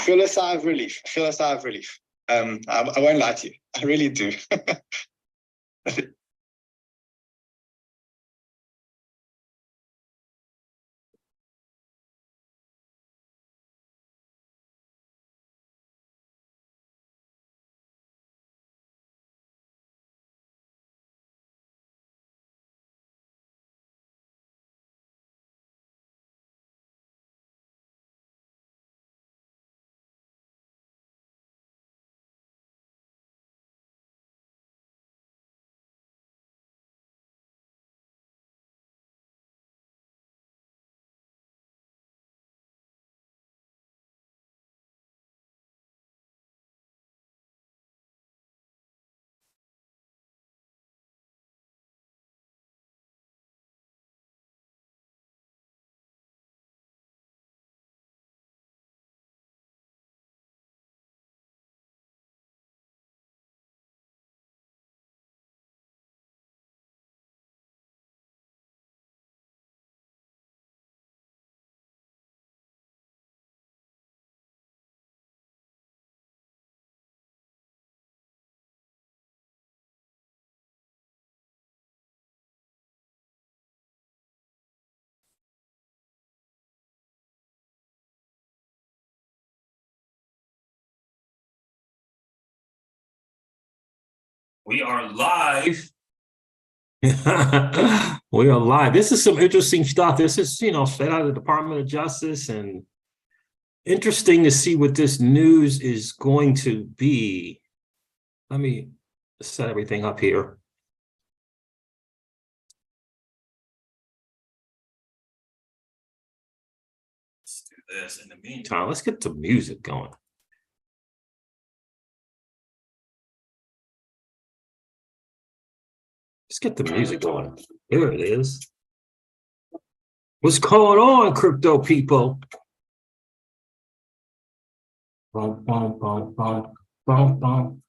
feel a sigh of relief. I won't lie to you. I really do. We are live. We are live. This is some interesting stuff. This is, straight out of the Department of Justice, and interesting to see what this news is going to be. Let me set everything up here. Let's do this. In the meantime, let's get the music going. Let's get the music going. There it is. What's going on, crypto people? Bum, bum, bum, bum, bum, bum.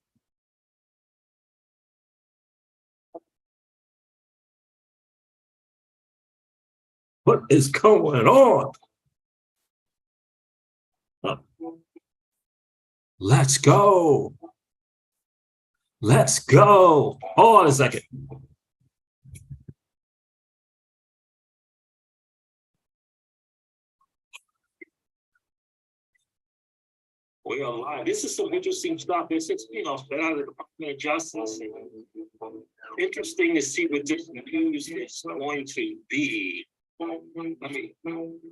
What is going on? Let's go. Let's go. Hold on a second. We are live. This is some interesting stuff. This is, straight out of the Department of Justice. Interesting to see what this news is going to be.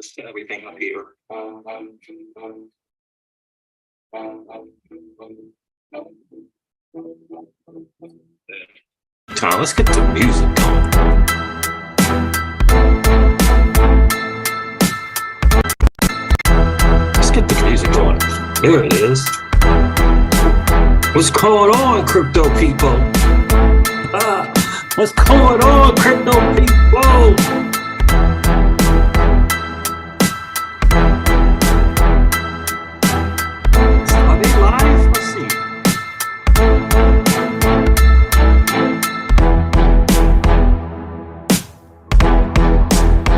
Let me set everything up here. Tom, let's get the music going. Let's get the music going. There it is. What's going on, crypto people? What's going on, crypto people? Are they live? Let's see.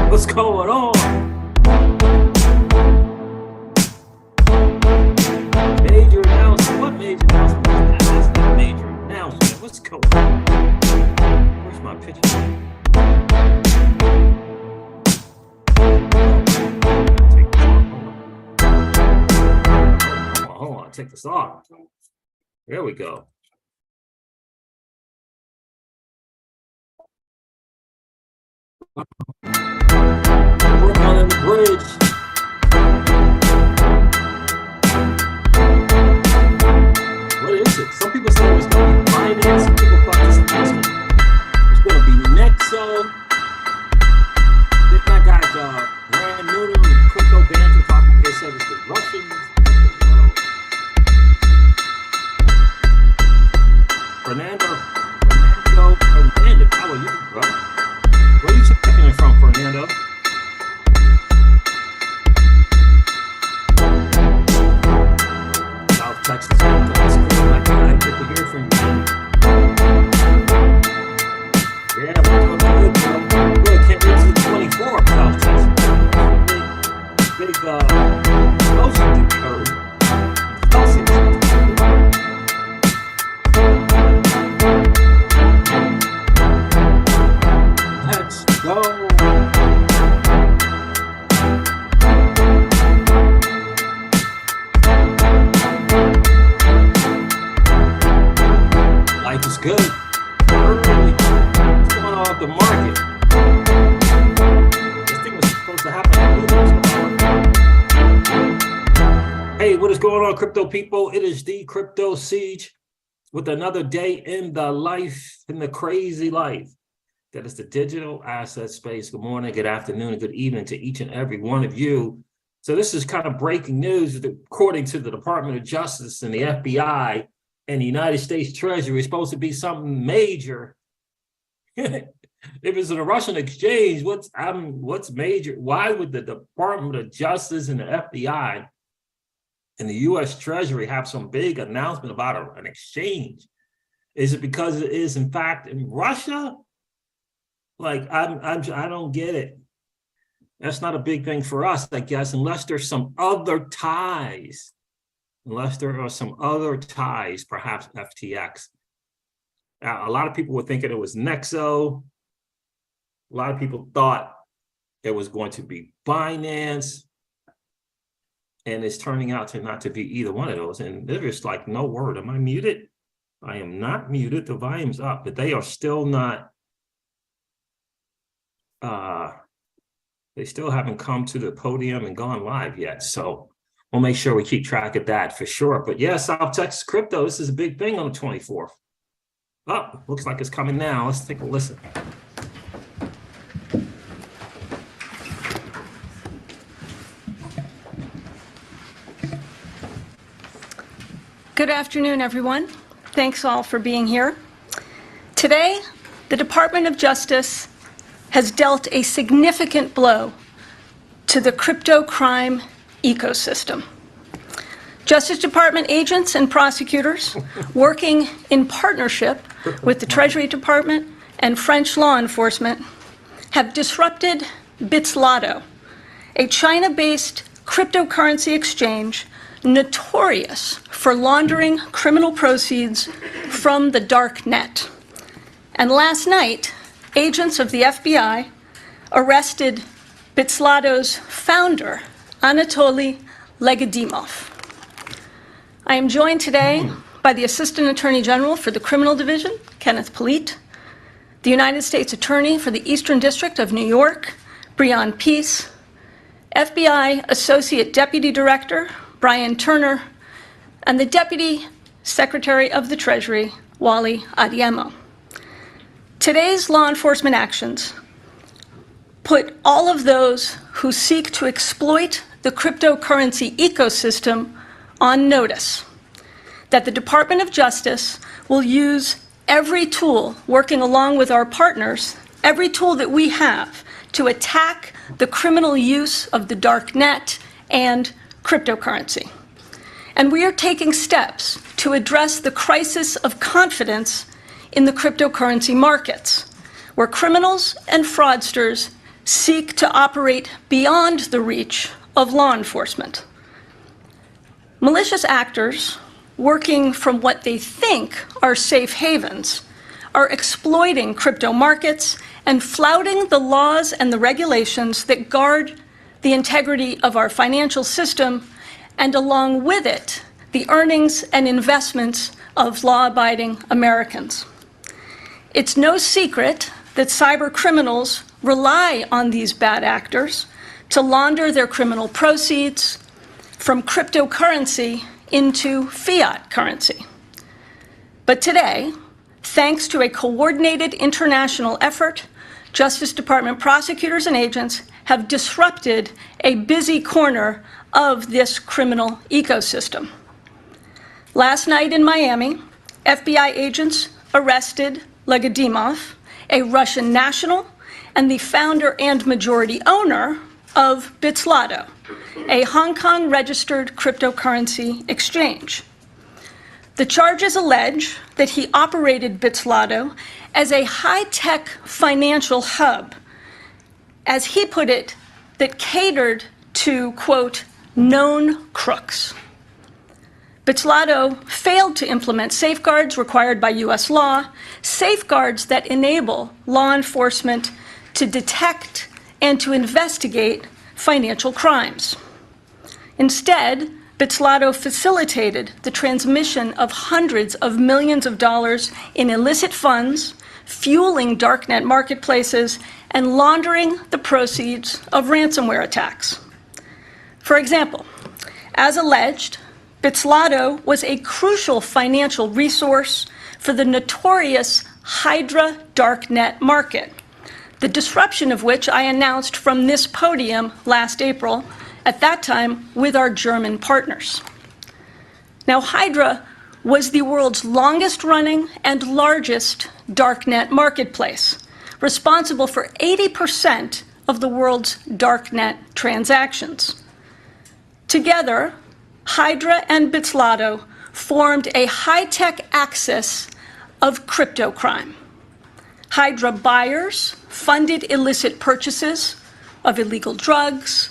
What's going on? Major announcement. What major announcement? That's not major announcement. What's going on? Where's my picture? Hold on. Take this off. There we go. Work on the bridge. What is it? Some people said it was going to be finance. Some people thought this announcement was going to be Nexo. Then that guy's brand new to crypto bands were talking. They said it's the Russians. Fernando, how are you, bro? Where are you checking it from, Fernando? South Texas. That's cool. I get to hear from you. Yeah, we're doing good, bro. Really can't wait to the 24th, South Texas. Big motion to be heard. the market. This thing was supposed to happen. Hey, what is going on, crypto people? It is the Crypto Siege with another day in the life, in the crazy life that is the digital asset space. Good morning, good afternoon, and good evening to each and every one of you. So this is kind of breaking news. According to the Department of Justice and the FBI and the United States Treasury, it's supposed to be something major. If it's in a Russian exchange, what's major? Why would the Department of Justice and the FBI and the U.S. Treasury have some big announcement about an exchange? Is it because it is in fact in Russia? Like I don't get it. That's not a big thing for us, I guess, unless there's some other ties. Unless there are some other ties, perhaps FTX. Now, a lot of people were thinking it was Nexo. A lot of people thought it was going to be Binance. And it's turning out to not to be either one of those. And there's like no word. Am I muted? I am not muted. The volume's up, but they are still not. They still haven't come to the podium and gone live yet. So we'll make sure we keep track of that for sure. But yeah, South Texas crypto, this is a big thing on the 24th. Oh, looks like it's coming now. Let's take a listen. Good afternoon, everyone. Thanks all for being here. Today, the Department of Justice has dealt a significant blow to the crypto crime ecosystem. Justice Department agents and prosecutors, working in partnership with the Treasury Department and French law enforcement, have disrupted Bitslotto, a China-based cryptocurrency exchange notorious for laundering criminal proceeds from the dark net. And last night, agents of the FBI arrested Bitslotto's founder, Anatoly Legadimov. I am joined today by the Assistant Attorney General for the Criminal Division, Kenneth Polite, the United States Attorney for the Eastern District of New York, Breon Peace, FBI Associate Deputy Director, Brian Turner, and the Deputy Secretary of the Treasury, Wally Adeyemo. Today's law enforcement actions put all of those who seek to exploit the cryptocurrency ecosystem on notice that the Department of Justice will use every tool, working along with our partners, every tool that we have to attack the criminal use of the dark net and cryptocurrency. And we are taking steps to address the crisis of confidence in the cryptocurrency markets, where criminals and fraudsters seek to operate beyond the reach of law enforcement. Malicious actors, working from what they think are safe havens, are exploiting crypto markets and flouting the laws and the regulations that guard the integrity of our financial system, and along with it, the earnings and investments of law-abiding Americans. It's no secret that cyber criminals rely on these bad actors to launder their criminal proceeds from cryptocurrency into fiat currency. But today, thanks to a coordinated international effort, Justice Department prosecutors and agents have disrupted a busy corner of this criminal ecosystem. Last night in Miami, FBI agents arrested Legadimov, a Russian national and the founder and majority owner of Bitslotto, a Hong Kong-registered cryptocurrency exchange. The charges allege that he operated Bitslotto as a high-tech financial hub, as he put it, that catered to, quote, known crooks. Bitslotto failed to implement safeguards required by U.S. law, safeguards that enable law enforcement to detect and to investigate financial crimes. Instead, Bitslotto facilitated the transmission of hundreds of millions of dollars in illicit funds fueling darknet marketplaces, and laundering the proceeds of ransomware attacks. For example, as alleged, Bitslotto was a crucial financial resource for the notorious Hydra darknet market, the disruption of which I announced from this podium last April, at that time with our German partners. Now, Hydra was the world's longest-running and largest darknet marketplace, responsible for 80% of the world's darknet transactions. Together, Hydra and Bitslotto formed a high-tech axis of crypto crime. Hydra buyers funded illicit purchases of illegal drugs,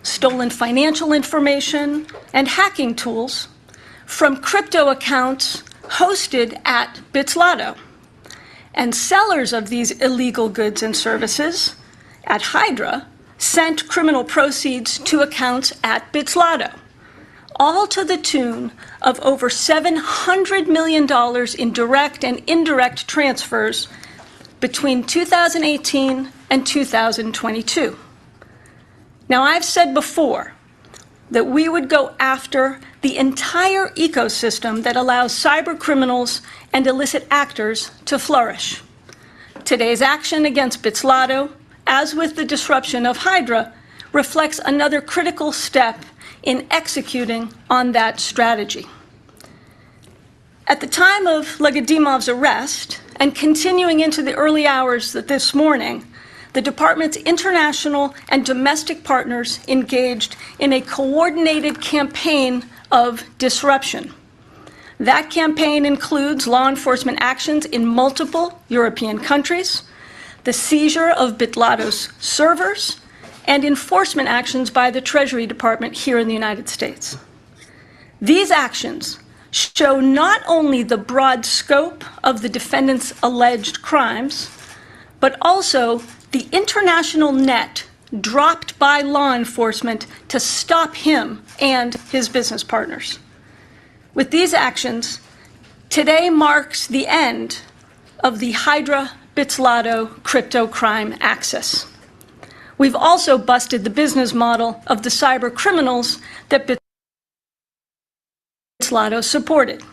stolen financial information, and hacking tools from crypto accounts hosted at Bitslotto. And sellers of these illegal goods and services at Hydra sent criminal proceeds to accounts at Bitslotto, all to the tune of over $700 million in direct and indirect transfers between 2018 and 2022. Now, I've said before that we would go after the entire ecosystem that allows cyber criminals and illicit actors to flourish. Today's action against Bitslotto, as with the disruption of Hydra, reflects another critical step in executing on that strategy. At the time of Legedimov's arrest, and continuing into the early hours of this morning, the department's international and domestic partners engaged in a coordinated campaign of disruption. That campaign includes law enforcement actions in multiple European countries, the seizure of Bitlotto's servers, and enforcement actions by the Treasury Department here in the United States. These actions show not only the broad scope of the defendant's alleged crimes, but also the international net dropped by law enforcement to stop him and his business partners. With these actions, today marks the end of the Hydra Bitslotto crypto crime axis. We've also busted the business model of the cyber criminals that Bitslotto supported.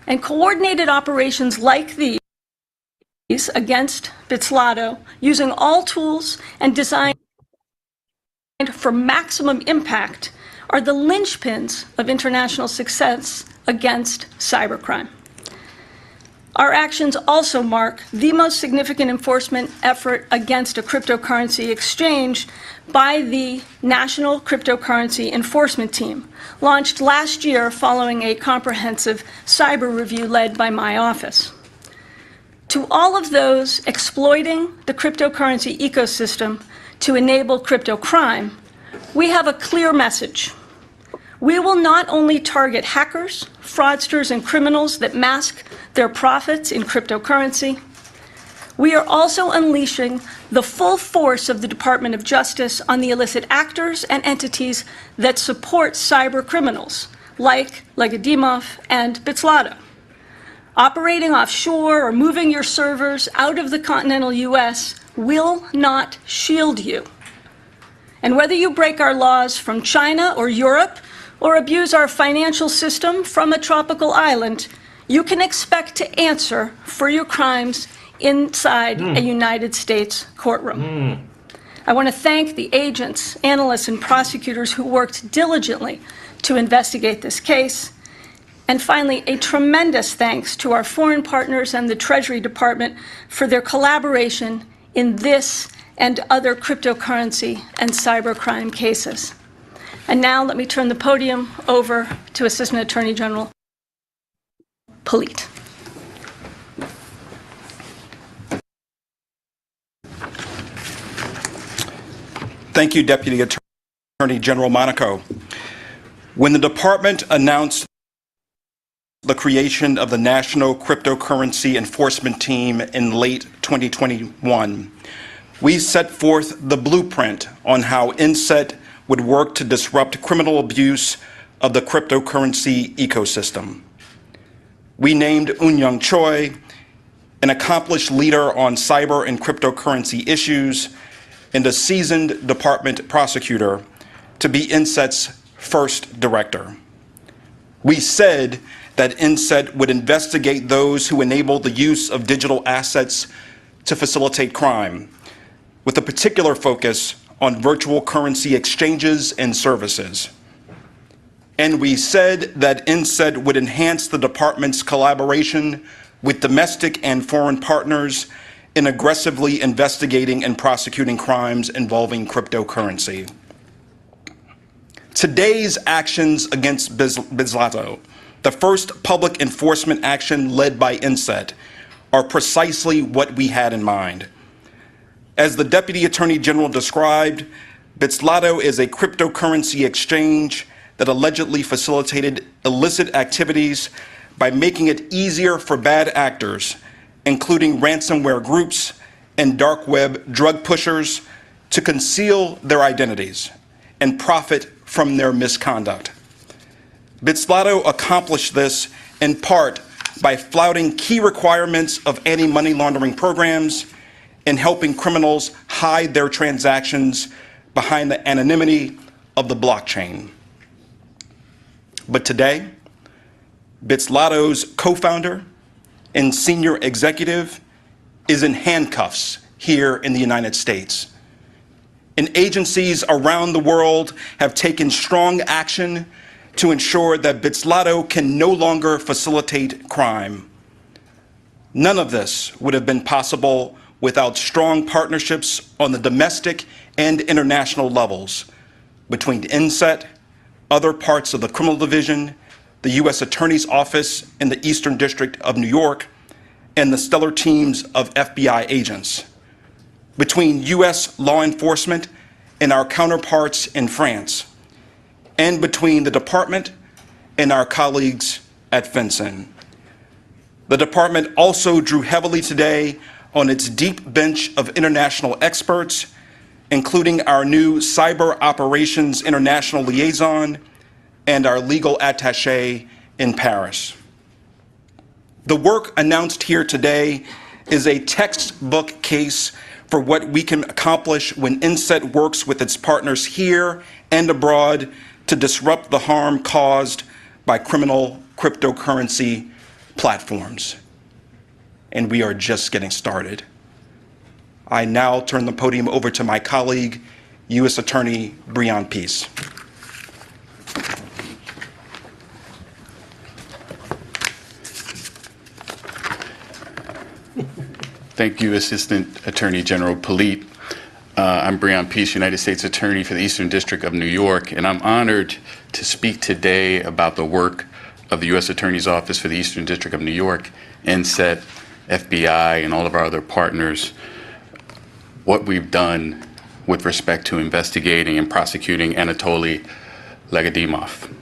And coordinated operations like these against Bitslotto, using all tools and designed for maximum impact, are the linchpins of international success against cybercrime. Our actions also mark the most significant enforcement effort against a cryptocurrency exchange by the National Cryptocurrency Enforcement Team, launched last year following a comprehensive cyber review led by my office. To all of those exploiting the cryptocurrency ecosystem to enable crypto crime, we have a clear message. We will not only target hackers, fraudsters, and criminals that mask their profits in cryptocurrency, we are also unleashing the full force of the Department of Justice on the illicit actors and entities that support cyber criminals, like Legedimov and Bitslotto. Operating offshore or moving your servers out of the continental US will not shield you. And whether you break our laws from China or Europe, or abuse our financial system from a tropical island, you can expect to answer for your crimes inside a United States courtroom. I want to thank the agents, analysts, and prosecutors who worked diligently to investigate this case. And finally, a tremendous thanks to our foreign partners and the Treasury Department for their collaboration in this and other cryptocurrency and cybercrime cases. And now let me turn the podium over to Assistant Attorney General Polite. Thank you, Deputy Attorney General Monaco. When the department announced the creation of the National Cryptocurrency Enforcement Team in late 2021, we set forth the blueprint on how INSET would work to disrupt criminal abuse of the cryptocurrency ecosystem. We named Eun-Young Choi an accomplished leader on cyber and cryptocurrency issues, and a seasoned department prosecutor to be INSET's first director. We said that INSET would investigate those who enable the use of digital assets to facilitate crime, with a particular focus on virtual currency exchanges and services. And we said that INSET would enhance the department's collaboration with domestic and foreign partners in aggressively investigating and prosecuting crimes involving cryptocurrency. Today's actions against Bitzlato, the first public enforcement action led by INSET, are precisely what we had in mind. As the Deputy Attorney General described, Bitzlato is a cryptocurrency exchange that allegedly facilitated illicit activities by making it easier for bad actors, including ransomware groups and dark web drug pushers, to conceal their identities and profit from their misconduct. Bitzlato accomplished this in part by flouting key requirements of anti-money laundering programs and helping criminals hide their transactions behind the anonymity of the blockchain. But today, Bitzlato's co-founder and senior executive is in handcuffs here in the United States. And agencies around the world have taken strong action to ensure that Bitzlato can no longer facilitate crime. None of this would have been possible without strong partnerships on the domestic and international levels between INSET, other parts of the criminal division, the U.S. Attorney's Office in the Eastern District of New York, and the stellar teams of FBI agents, between U.S. law enforcement and our counterparts in France, and between the department and our colleagues at FinCEN. The department also drew heavily today on its deep bench of international experts, including our new Cyber Operations International Liaison and our legal attaché in Paris. The work announced here today is a textbook case for what we can accomplish when INSET works with its partners here and abroad to disrupt the harm caused by criminal cryptocurrency platforms. And we are just getting started. I now turn the podium over to my colleague, U.S. Attorney Breon Peace. Thank you, Assistant Attorney General Polite. I'm Breon Peace, United States Attorney for the Eastern District of New York, and I'm honored to speak today about the work of the U.S. Attorney's Office for the Eastern District of New York, INSET, FBI, and all of our other partners, what we've done with respect to investigating and prosecuting Anatoly Legadimov.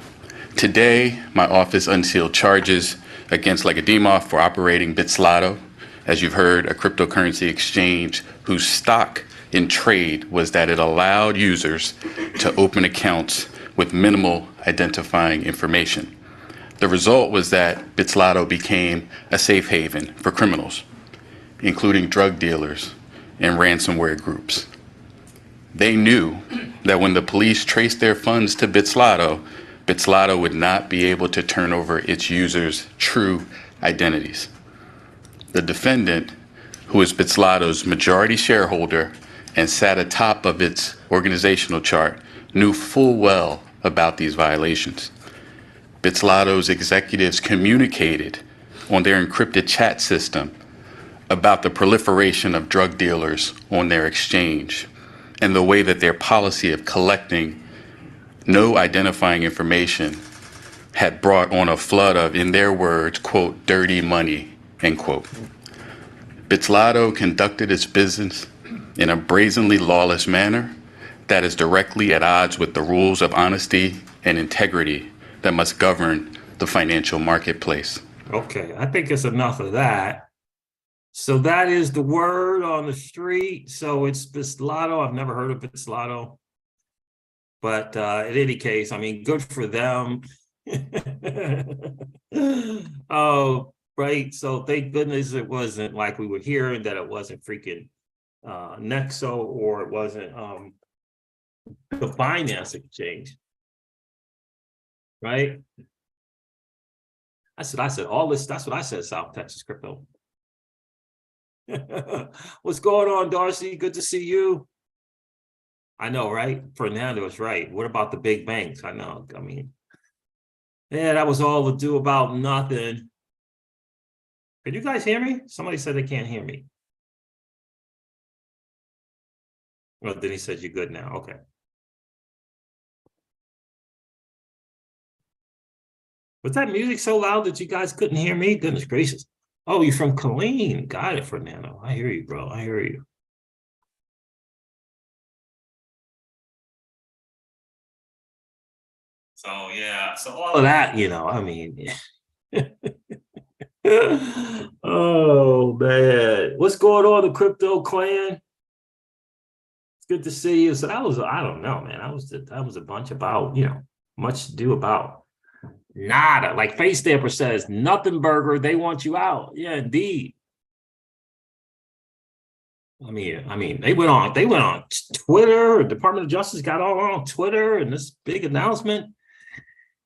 Today, my office unsealed charges against Legadimov for operating Bitzlato, as you've heard, a cryptocurrency exchange whose stock in trade was that it allowed users to open accounts with minimal identifying information. The result was that Bitzlato became a safe haven for criminals, including drug dealers and ransomware groups. They knew that when the police traced their funds to Bitzlato, Bitzlato would not be able to turn over its users' true identities. The defendant, who is Bitzlato's majority shareholder and sat atop of its organizational chart, knew full well about these violations. Bitzlato's executives communicated on their encrypted chat system about the proliferation of drug dealers on their exchange and the way that their policy of collecting no identifying information had brought on a flood of, in their words, quote, dirty money, end quote. Bitzlato conducted its business in a brazenly lawless manner that is directly at odds with the rules of honesty and integrity that must govern the financial marketplace. Okay, I think it's enough of that. So that is the word on the street. So it's Bitzlato. I've never heard of Bitzlato. But in any case, I mean, good for them. Oh, right? So thank goodness it wasn't like we were hearing that it wasn't freaking Nexo, or it wasn't the finance exchange, right? I said all this. That's what I said. South Texas crypto. What's going on, Darcy? Good to see you. I know, right? Fernando is right. What about the big banks? I know. I mean, yeah, that was all to do about nothing. Can you guys hear me? Somebody said they can't hear me. Well, then he says you're good now. Okay. Was that music so loud that you guys couldn't hear me? Goodness gracious. Oh, you're from Colleen. Got it, Fernando. I hear you, bro. I hear you. So, yeah. So all of that, you know, I mean. Oh, man. What's going on, the crypto clan? It's good to see you. So that was, I don't know, man. That was a bunch about, you know, much to do about. Nada. Like Face Stamper says, nothing burger. They want you out. Yeah, indeed. I mean, they went on Twitter. Department of Justice got all on Twitter and this big announcement.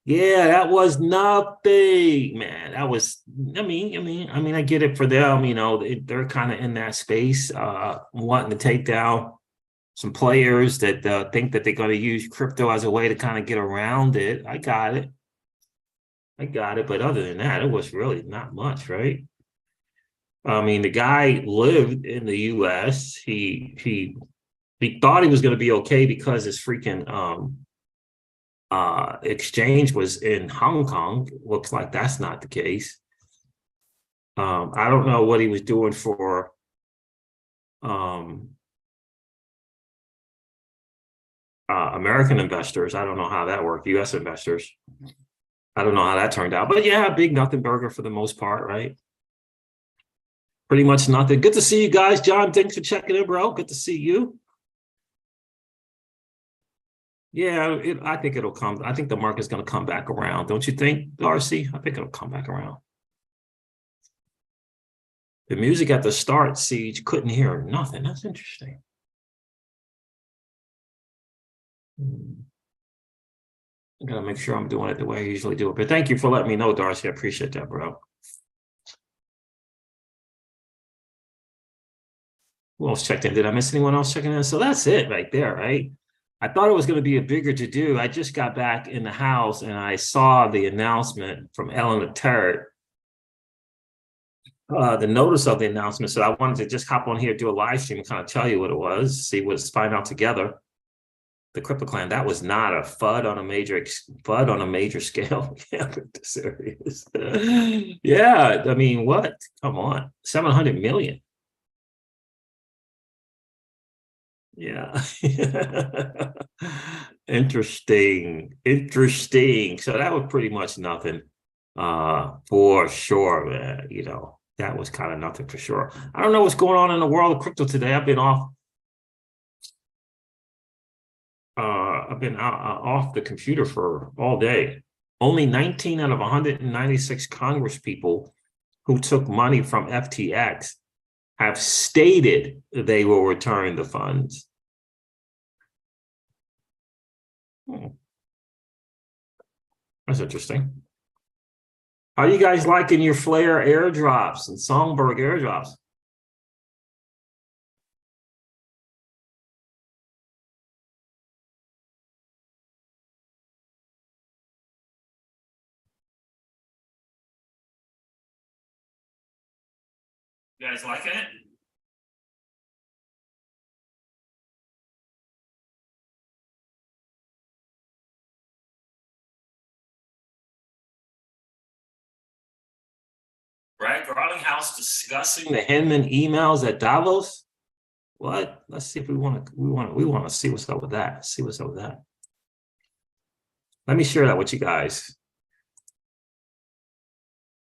Yeah, that was nothing, man. That was, I mean, I get it for them. You know, they're kind of in that space, wanting to take down some players that think that they're going to use crypto as a way to kind of get around it. I got it. But other than that, it was really not much, right? I mean, the guy lived in the U.S. He thought he was going to be okay because his freaking exchange was in Hong Kong. Looks like that's not the case. I don't know what he was doing for American investors. I don't know how that worked. U.S. investors. I don't know how that turned out, but yeah, big nothing burger for the most part, right? Pretty much nothing. Good to see you guys. John, thanks for checking in, bro. Good to see you. Yeah, I think it'll come. I think the market's going to come back around. Don't you think, Darcy? I think it'll come back around. The music at the start, Siege, couldn't hear nothing. That's interesting. I gotta make sure I'm doing it the way I usually do it. But thank you for letting me know, Darcy. I appreciate that, bro. Who else checked in? Did I miss anyone else checking in? So that's it right there, right? I thought it was going to be a bigger to-do. I just got back in the house and I saw the announcement from Ellen III, the notice of the announcement. So I wanted to just hop on here, do a live stream, and kind of tell you what it was, see what's find out together. The Crypto Clan, that was not a FUD on a major scale. Yeah, serious. Yeah, I mean, what? Come on, 700 million. Yeah. Interesting. So that was pretty much nothing for sure, man. You know, that was kind of nothing for sure. I don't know what's going on in the world of crypto today. I've been off off the computer for all day. Only 19 out of 196 Congress people who took money from FTX have stated they will return the funds. That's interesting. How are you guys liking your Flare airdrops and Songbird airdrops? You guys liking it? Right, Garlinghouse discussing the Hinman emails at Davos. What? Let's see if we want to see what's up with that. See what's up with that. Let me share that with you guys.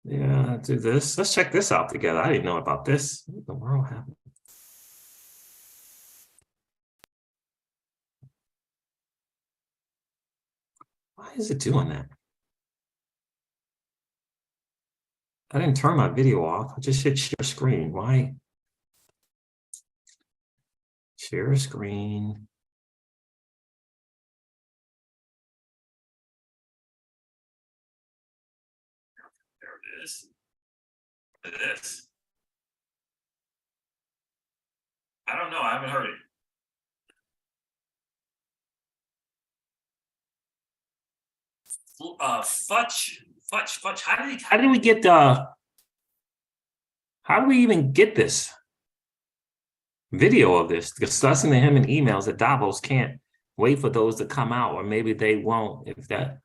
Yeah, do this. Let's check this out together. I didn't know about this. What the world happened? Why is it doing that? I didn't turn my video off. I just hit share screen. Why? Share screen. There it is. Look at this. I don't know. I haven't heard it. Fudge. How did we get how do we even get this video of this? Discussing to him in emails that Davos can't wait for those to come out, or maybe they won't if that.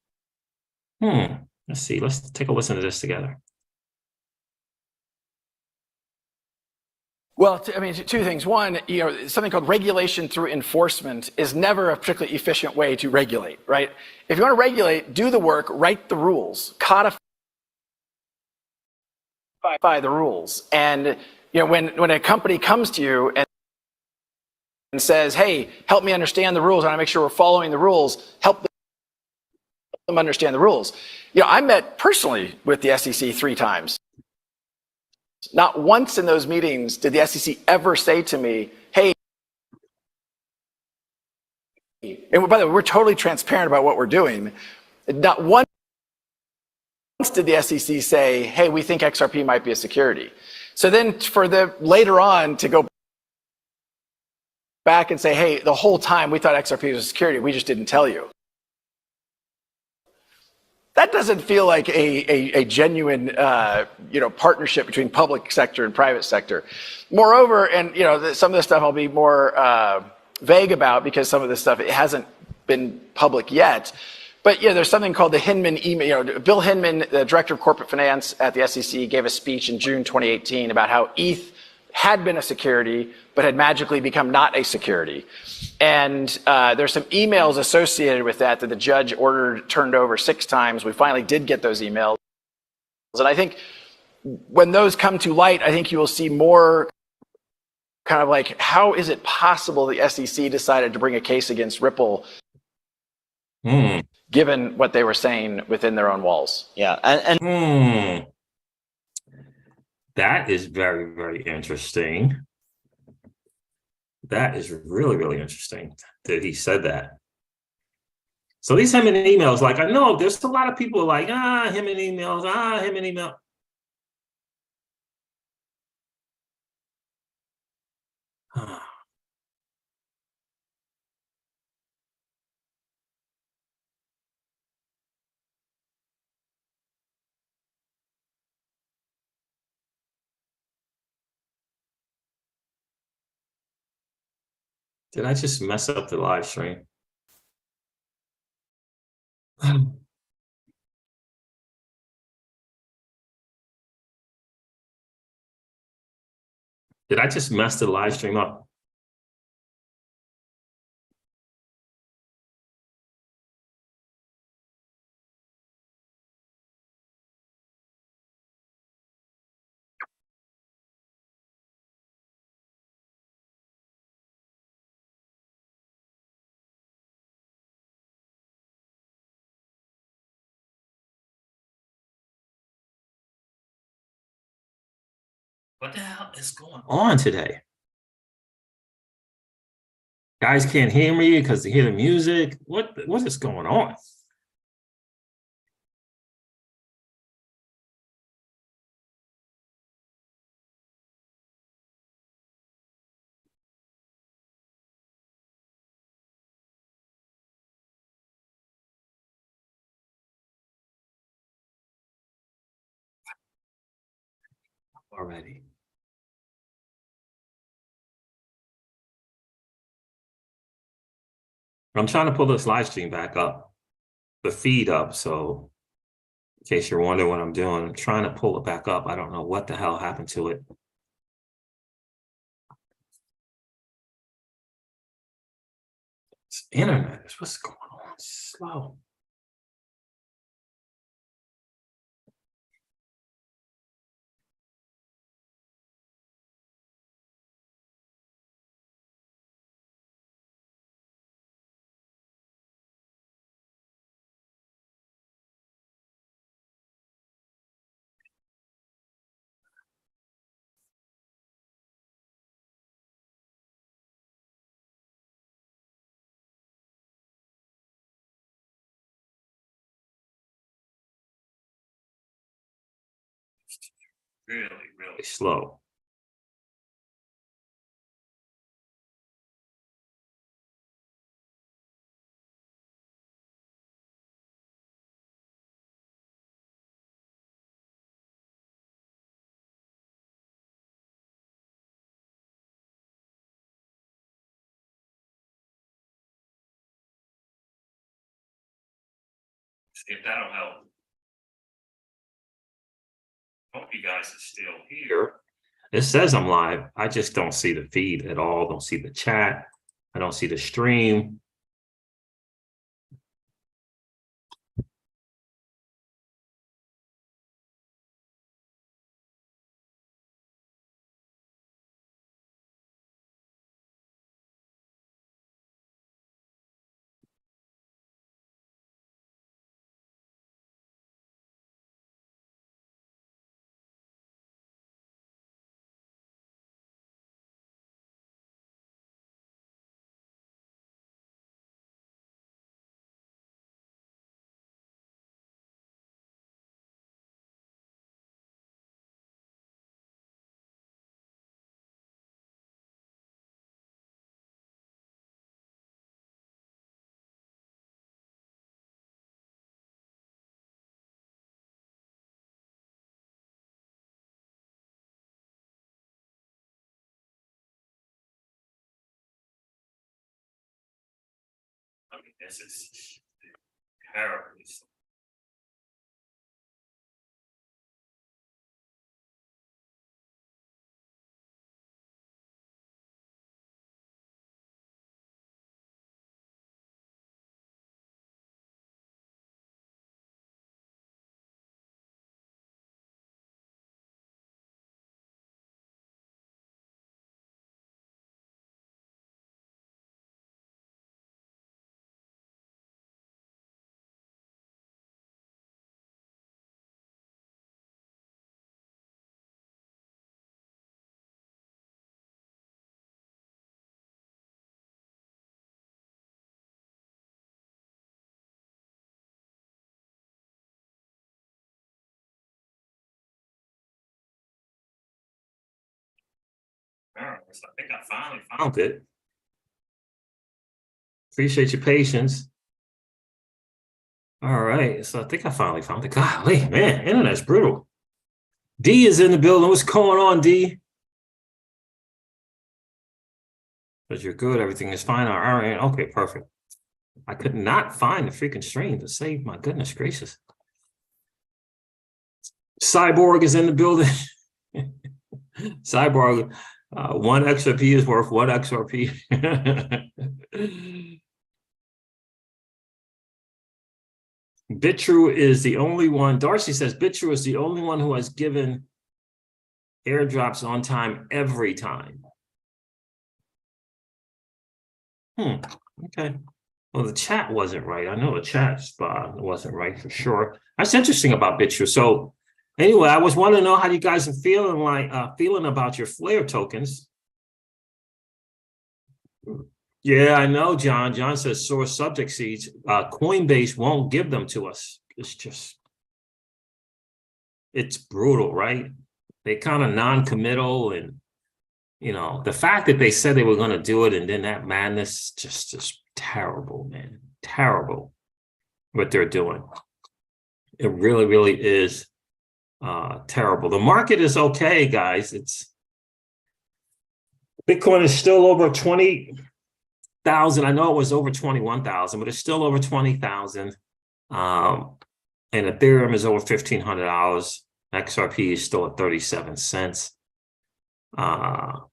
Let's see. Let's take a listen to this together. Well, I mean, two things. One, something called regulation through enforcement is never a particularly efficient way to regulate, right? If you want to regulate, do the work, write the rules, codify the rules. And when a company comes to you and says, "Hey, help me understand the rules. I want to make sure we're following the rules," help them understand the rules. I met personally with the SEC 3 times. Not once in those meetings did the SEC ever say to me, "Hey," and by the way, we're totally transparent about what we're doing. Not once did the SEC say, "Hey, we think XRP might be a security." So then for the later on to go back and say, "Hey, the whole time we thought XRP was a security, we just didn't tell you." That doesn't feel like a genuine, partnership between public sector and private sector. Moreover, and some of this stuff I'll be more vague about because some of this stuff it hasn't been public yet. But there's something called the Hinman email. Bill Hinman, the director of corporate finance at the SEC, gave a speech in June 2018 about how ETH had been a security, but had magically become not a security. And there's some emails associated with that the judge turned over 6 times. We finally did get those emails. And I think when those come to light, I think you will see more kind of like, how is it possible the SEC decided to bring a case against Ripple given what they were saying within their own walls? Yeah. And That is very, very interesting. That is really, really interesting that he said that. So these him in emails, like I know there's a lot of people like, him in emails, him in email. Did I just mess up the live stream? Did I just mess the live stream up? What the hell is going on today? Guys can't hear me because they hear the music. What is going on? Already. I'm trying to pull this live stream back up, the feed up. So in case you're wondering what I'm doing, I'm trying to pull it back up. I don't know what the hell happened to it. It's internet. What's going on? It's slow. really, really slow. If that'll help. Hope you guys are still here. It says I'm live. I just don't see the feed at all. Don't see the chat. I don't see the stream. I mean, this is terrible. All right, so I think I finally found it. Appreciate your patience. All right, so I think I finally found it. Golly, man, internet's brutal. D is in the building. What's going on, D? But you're good. Everything is fine. All right. Okay, perfect. I could not find the freaking stream to save. My goodness gracious. Cyborg is in the building. Cyborg, 1 XRP is worth 1 XRP. BitTrue is the only one. Darcy says BitTrue is the only one who has given airdrops on time every time. Okay. Well, the chat wasn't right. I know the chat spot wasn't right for sure. That's interesting about BitTrue. So anyway, I was wanting to know how you guys are feeling about your Flare tokens. Yeah, I know, John. John says source subject seeds. Coinbase won't give them to us. It's brutal, right? They kind of non-committal, and you know, the fact that they said they were going to do it and then that madness, just terrible, man. Terrible what they're doing. It really, really is terrible. The market is okay, guys. Bitcoin is still over 20,000. I know it was over 21,000, but it's still over 20,000. And Ethereum is over $1,500. XRP is still at 37 cents. Oh,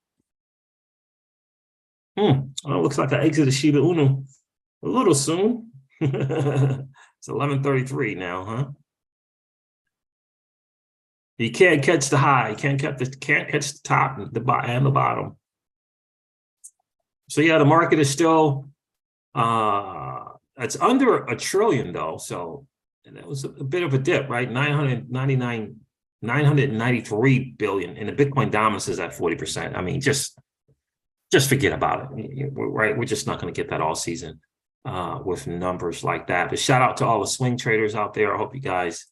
it looks like I exited Shiba Inu a little soon. It's 11:33 now, huh? You can't catch the high. You can't catch the top and the bottom. So yeah, the market is still it's under $1 trillion though. So that was a bit of a dip, right? 993 billion, and the Bitcoin dominance is at 40%. I mean, just forget about it, right? We're just not going to get that all season with numbers like that. But shout out to all the swing traders out there. I hope you guys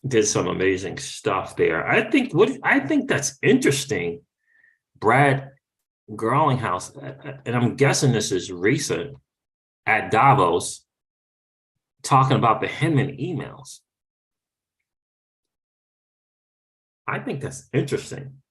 did some amazing stuff there. I think that's interesting. Brad Garlinghouse, and I'm guessing this is recent, at Davos, talking about the Hinman emails. I think that's interesting.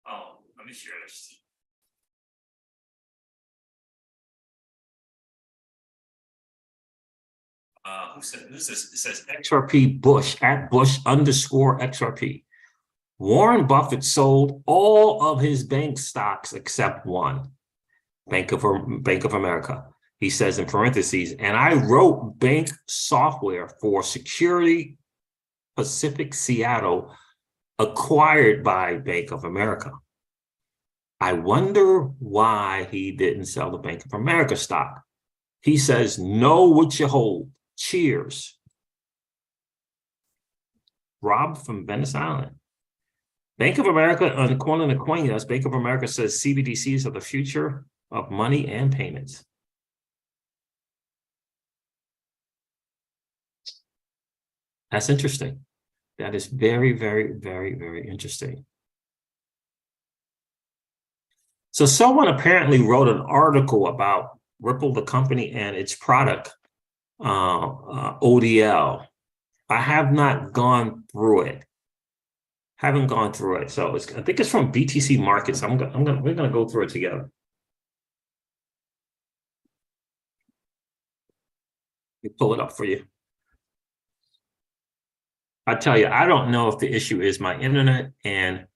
Oh, let me share this. Who said this? It says XRP Bush at Bush_XRP. Warren Buffett sold all of his bank stocks except one, Bank of America. He says in parentheses, and I wrote bank software for Security Pacific Seattle, acquired by Bank of America. I wonder why he didn't sell the Bank of America stock. He says, know what you hold. Cheers. Rob from Venice Island. Bank of America, according to CoinDesk, Bank of America says CBDCs are the future of money and payments. That's interesting. That is very, very, very, very interesting. So someone apparently wrote an article about Ripple, the company, and its product, ODL. I have not gone through it. Haven't gone through it. So I think it's from BTC Markets. We're gonna go through it together. Let me pull it up for you. I tell you, I don't know if the issue is my internet and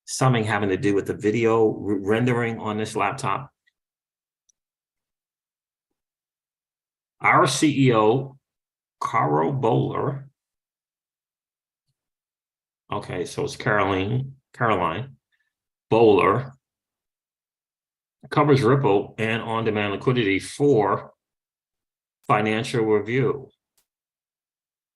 something having to do with the video rendering on this laptop. Our CEO, Caroline Bowler. Okay, so it's Caroline Bowler, covers Ripple and on-demand liquidity for Financial Review.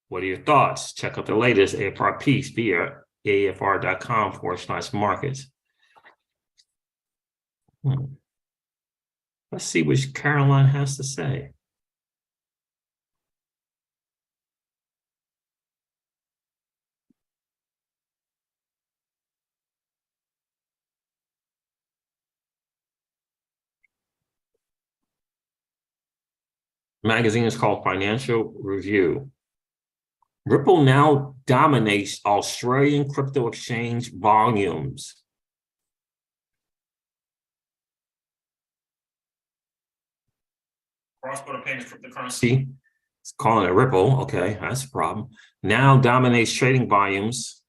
What are your thoughts? Check out the latest AFR piece via afr.com/markets. Let's see what Caroline has to say. Magazine is called Financial Review. Ripple now dominates Australian crypto exchange volumes. Cross-border payments cryptocurrency, it's calling it Ripple. Okay, that's a problem. Now dominates trading volumes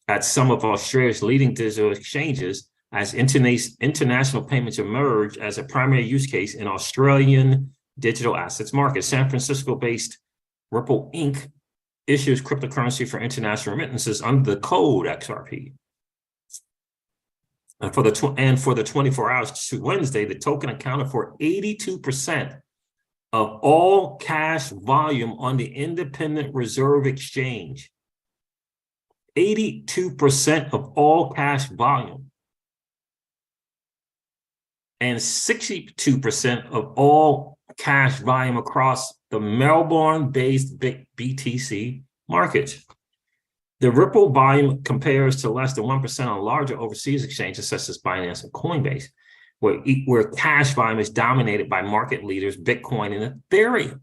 at some of Australia's leading digital exchanges as international payments emerge as a primary use case in Australian digital assets market. San Francisco-based Ripple Inc. issues cryptocurrency for international remittances under the code XRP. And for the 24 hours to Wednesday, the token accounted for 82% of all cash volume on the Independent Reserve Exchange. 82% of all cash volume. And 62% of all cash volume across the Melbourne-based BTC market. The Ripple volume compares to less than 1% on larger overseas exchanges such as Binance and Coinbase, where cash volume is dominated by market leaders, Bitcoin and Ethereum.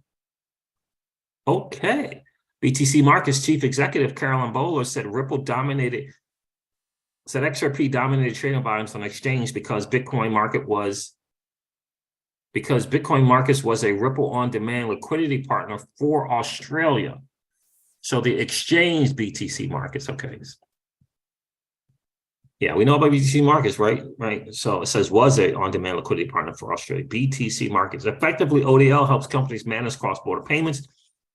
Okay. BTC Markets Chief Executive Caroline Bowler said XRP dominated trading volumes on exchange because Bitcoin Markets was a Ripple on-demand liquidity partner for Australia. So the exchange BTC Markets, okay. Yeah, we know about BTC Markets, right? Right. So it says was a on-demand liquidity partner for Australia. BTC Markets. Effectively, ODL helps companies manage cross-border payments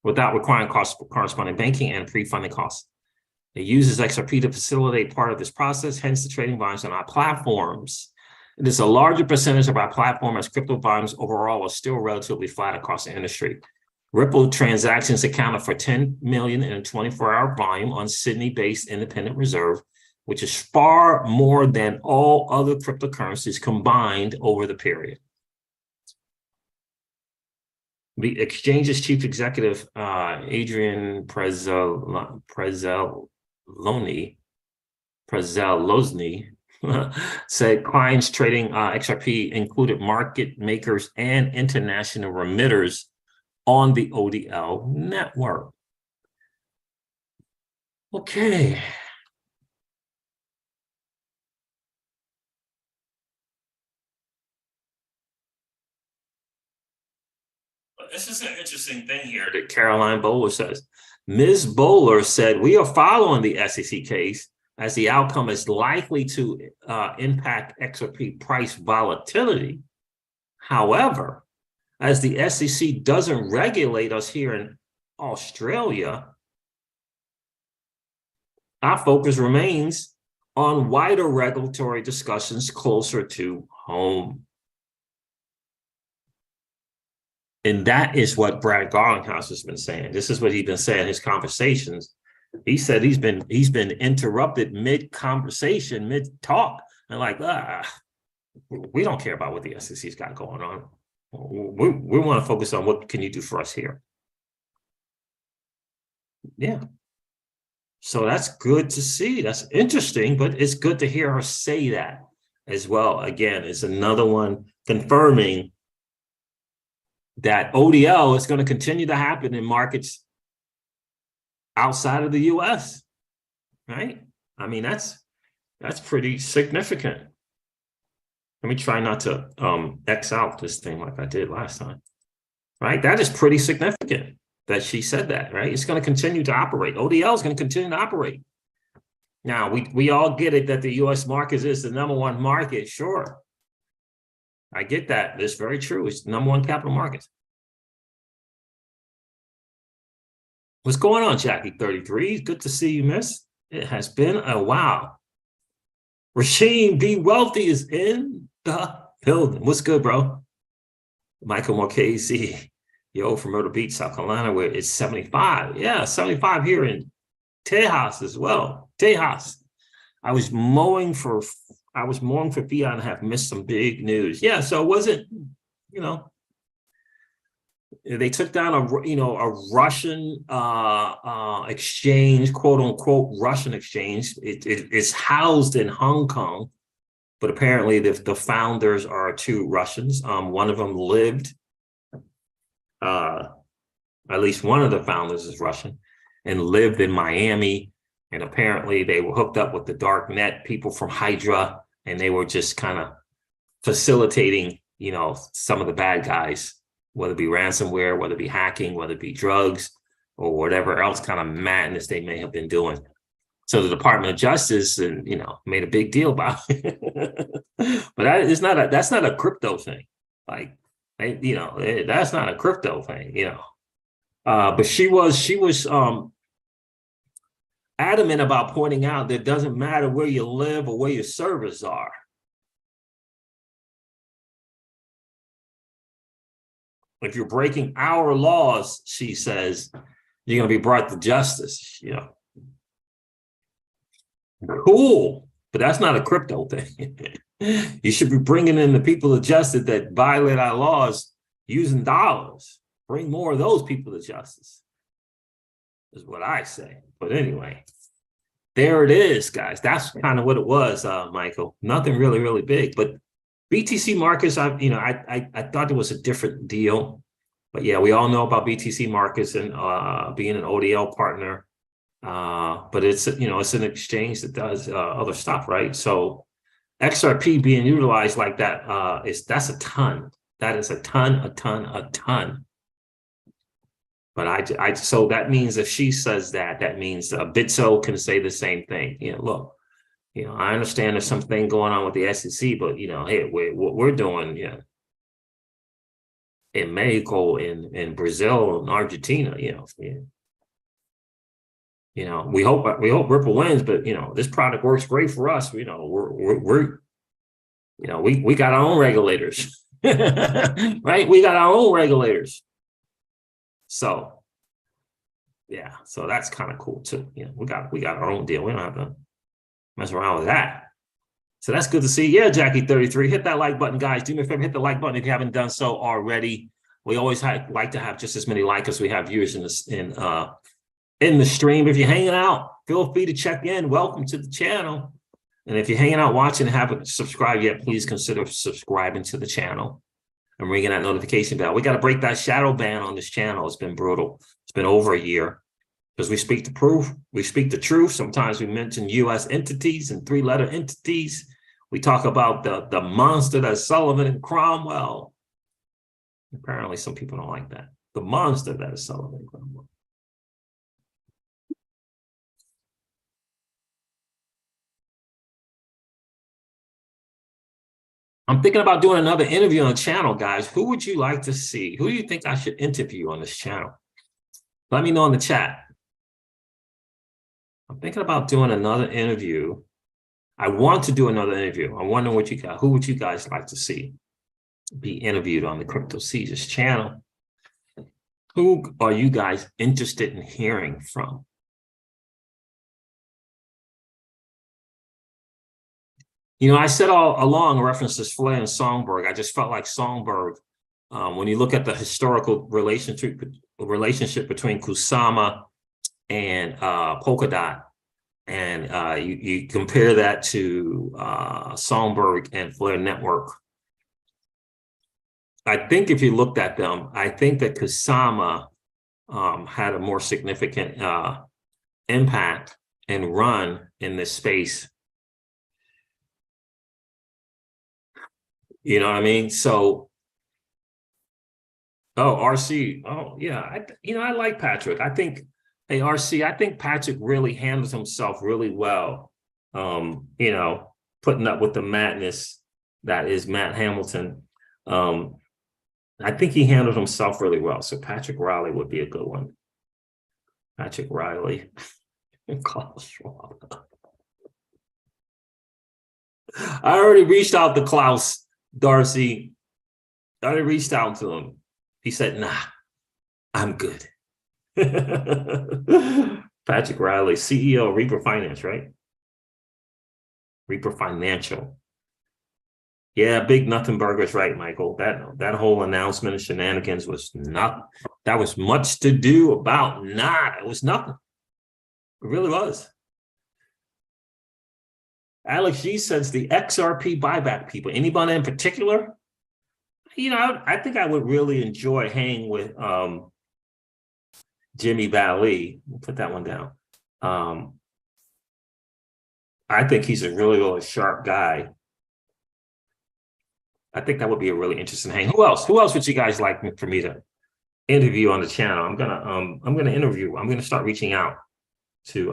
without requiring corresponding banking and pre-funding costs. It uses XRP to facilitate part of this process, hence the trading volumes on our platforms. It is a larger percentage of our platform as crypto volumes overall are still relatively flat across the industry. Ripple transactions accounted for 10 million in a 24-hour volume on Sydney-based independent reserve, which is far more than all other cryptocurrencies combined over the period. The exchange's chief executive, Adrian Prezelozny, said clients trading XRP included market makers and international remitters on the ODL network. Okay. This is an interesting thing here that Caroline Bowler says. Ms. Bowler said, we are following the SEC case as the outcome is likely to impact XRP price volatility. However, as the SEC doesn't regulate us here in Australia, our focus remains on wider regulatory discussions closer to home. And that is what Brad Garlinghouse has been saying. This is what he's been saying in his conversations. He said he's been interrupted mid-conversation, mid-talk, and like, we don't care about what the SEC's got going on. We want to focus on what can you do for us here. Yeah. So that's good to see. That's interesting, but it's good to hear her say that as well. Again, it's another one confirming that ODL is going to continue to happen in markets outside of the US, right? I mean, that's pretty significant. Let me try not to X out this thing like I did last time, right? That is pretty significant that she said that, right? It's going to continue to operate. ODL is going to continue to operate. Now, we all get it that the US market is the #1 market, sure. I get that. It's very true. It's the #1 capital market. What's going on, Jackie33? Good to see you, miss. It has been a while. Rasheen B. Wealthy is in the building. What's good, bro? Michael Marchese, yo, from Myrtle Beach, South Carolina, where it's 75. Yeah, 75 here in Tejas as well. Tejas. I was mowing for fiat and have missed some big news. Yeah, so it wasn't, they took down a Russian exchange, quote unquote Russian exchange. It's housed in Hong Kong, but apparently the founders are 2 Russians. One of them lived, at least one of the founders is Russian, and lived in Miami. And apparently they were hooked up with the dark net people from Hydra, and they were just kind of facilitating, some of the bad guys, whether it be ransomware, whether it be hacking, whether it be drugs, or whatever else kind of madness they may have been doing. So the Department of Justice, made a big deal about it. But that's not a crypto thing. Like, that's not a crypto thing, But she was adamant about pointing out that it doesn't matter where you live or where your servers are. If you're breaking our laws, she says, you're going to be brought to justice. Cool, but that's not a crypto thing. You should be bringing in the people to justice that violate our laws using dollars. Bring more of those people to justice, is what I say. But anyway, there it is, guys. That's kind of what it was, Michael. Nothing really, really big, but BTC markets, I thought it was a different deal, but yeah, we all know about BTC markets and being an ODL partner. But it's an exchange that does other stuff, right? So XRP being utilized like that that's a ton. That is a ton. But so that means if she says that means Bitso can say the same thing. Look. I understand there's something going on with the SEC, but hey, what we're doing, in Mexico, in Brazil, and Argentina, we hope Ripple wins, but this product works great for us. We got our own regulators, right? We got our own regulators. So yeah, so that's kind of cool too. You know, we got our own deal. We don't have to mess around with that. So that's good to see. Yeah, Jackie33, hit that like button, guys. Do me a favor, hit the like button if you haven't done so already. We always like to have just as many likes as we have viewers in the stream. If you're hanging out, feel free to check in. Welcome to the channel. And if you're hanging out watching and haven't subscribed yet, please consider subscribing to the channel and ringing that notification bell. We got to break that shadow ban on this channel. It's been brutal. It's been over a year because we speak the proof. We speak the truth. Sometimes we mention U.S. entities and three-letter entities. We talk about the monster that's Sullivan and Cromwell. Apparently, some people don't like that. The monster that is Sullivan and Cromwell. I'm thinking about doing another interview on the channel, guys. Who would you like to see? Who do you think I should interview on this channel? Let me know in the chat. I'm thinking about doing another interview. I want to do another interview. I'm wondering what you got. Who would you guys like to see be interviewed on the Crypto Seizures channel? Who are you guys interested in hearing from? You know, I said all along references Flair and Songbird. I just felt like Songbird, when you look at the historical relationship between Kusama and Polkadot, and you compare that to Songbird and Flair Network. I think if you looked at them, I think that Kusama had a more significant impact and run in this space. You know what I mean? So, oh, RC. Oh, yeah. I like Patrick. I think, hey, RC, I think Patrick really handles himself really well. You know, putting up with the madness that is Matt Hamilton. I think he handled himself really well. So Patrick Riley would be a good one. Patrick Riley. Klaus Schwab. I already reached out to Klaus Darcy. I already reached out to him. He said, nah, I'm good. Patrick Riley, CEO of Reaper Finance, right? Reaper Financial. Yeah, big nothing burgers, right, Michael? That whole announcement of shenanigans was not, that was much to do about not. It was nothing. It really was. Alex G says the XRP buyback people. Anybody in particular? You know, I think I would really enjoy hanging with Jimmy Valley. We'll put that one down. I think he's a really, really sharp guy. I think that would be a really interesting hang. Who else? Who else would you guys like for me to interview on the channel? I'm gonna interview. I'm gonna start reaching out to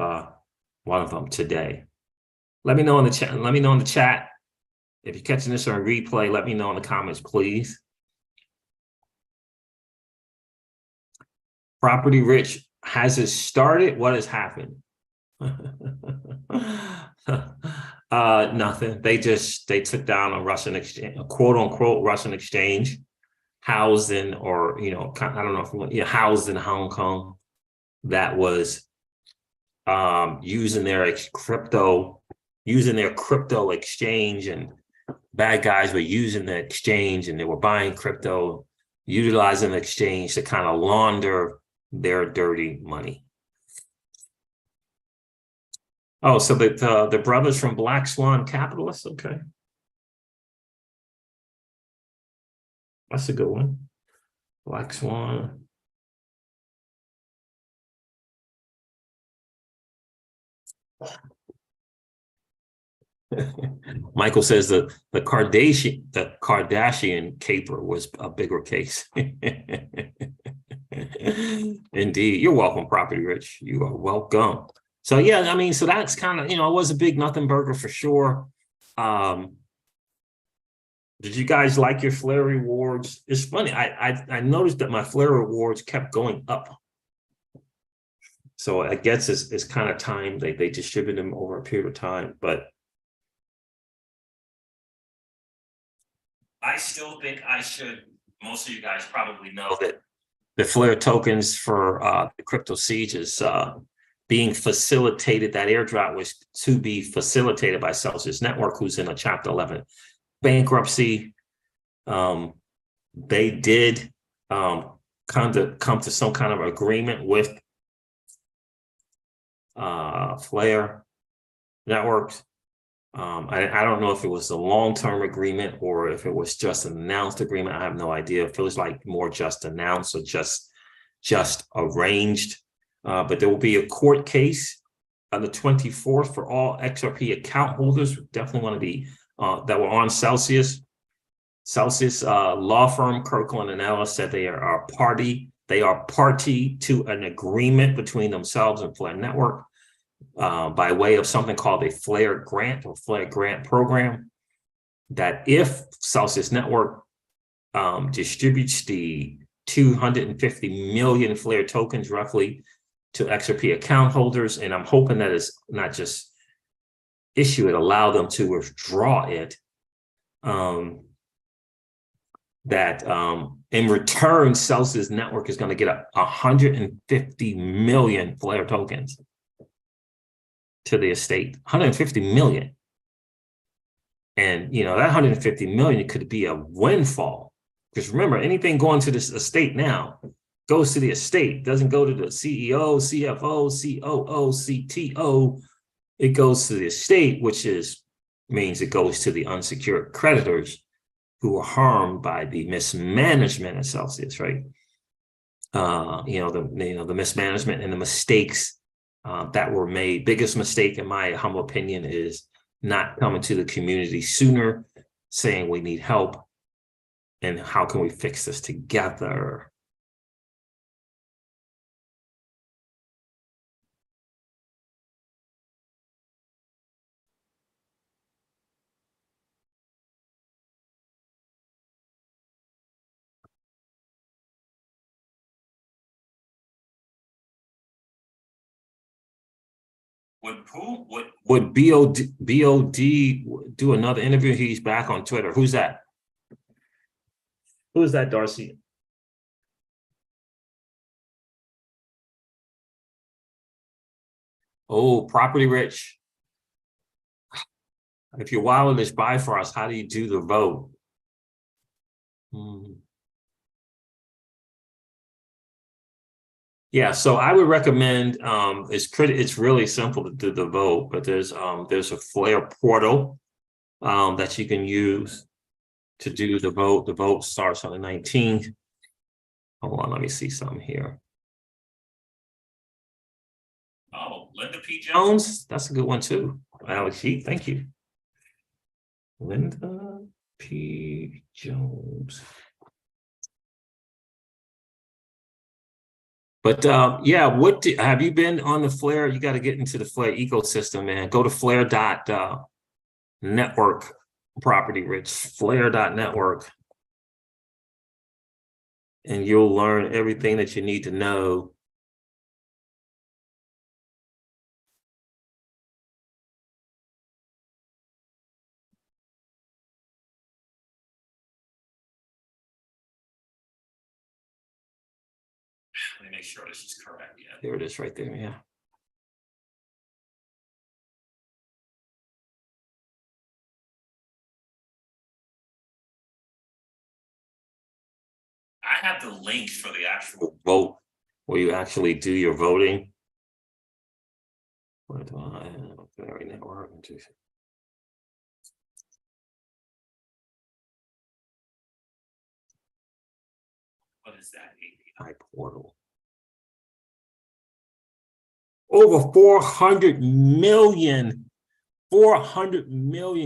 one of them today. Let me know in the chat. Let me know in the chat. If you're catching this on replay, let me know in the comments, please. Property Rich, has it started? What has happened? Nothing. They took down a Russian exchange, a quote unquote Russian exchange, housed in, or I don't know if housed in Hong Kong, that was using their crypto exchange, and bad guys were using the exchange, and they were buying crypto, utilizing the exchange to kind of launder their dirty money. Oh, so the brothers from Black Swan Capitalists, okay. That's a good one. Black Swan. Michael says the Kardashian caper was a bigger case. Indeed. You're welcome, Property Rich. You are welcome. So yeah, I mean, so that's kind of, it was a big nothing burger for sure. Did you guys like your Flair rewards? It's funny. I noticed that my Flair rewards kept going up. So I guess it's kind of time they distribute them over a period of time, but I still think I should. Most of you guys probably know that the Flare tokens for the crypto siege is being facilitated. That airdrop was to be facilitated by Celsius Network, who's in a Chapter 11 bankruptcy. They did kind of come to some kind of agreement with Flare Networks. I don't know if it was a long-term agreement or if it was just an announced agreement. I have no idea. It feels like more just announced or just arranged. But there will be a court case on the 24th for all XRP account holders. Definitely want to be that were on Celsius. Celsius law firm Kirkland and Ellis said they are party to an agreement between themselves and Flare Network by way of something called a Flare grant or Flare grant program, that if Celsius Network distributes the 250 million Flare tokens roughly to XRP account holders, and I'm hoping that is not just issue it, allow them to withdraw it, that in return, Celsius Network is going to get 150 million Flare tokens to the estate. 150 million. And, you know, that 150 million could be a windfall. Because remember, anything going to this estate now goes to the estate, doesn't go to the CEO, CFO, COO, CTO. It goes to the estate, which means it goes to the unsecured creditors who were harmed by the mismanagement of Celsius, right? The mismanagement and the mistakes that were made. Biggest mistake, in my humble opinion, is not coming to the community sooner, saying we need help and how can we fix this together. Would BOD do another interview? He's back on Twitter. Who's that? Who's that, Darcy? Oh, Property Rich. If you're wireless, buy for us. How do you do the vote? Yeah, so I would recommend it's really simple to do the vote, but there's a Flare portal that you can use to do the vote. The vote starts on the 19th. Hold on, let me see something here. Oh, Linda P. Jones, that's a good one too. Alex Sheet, thank you. Linda P. Jones. But yeah, have you been on the Flare? You got to get into the Flare ecosystem, man. Go to flare.network, Property Rich, flare.network. And you'll learn everything that you need to know. Let me make sure this is correct. Yeah, there it is right there. Yeah. I have the links for the actual vote where you actually do your voting. What is that API portal? Over 400 million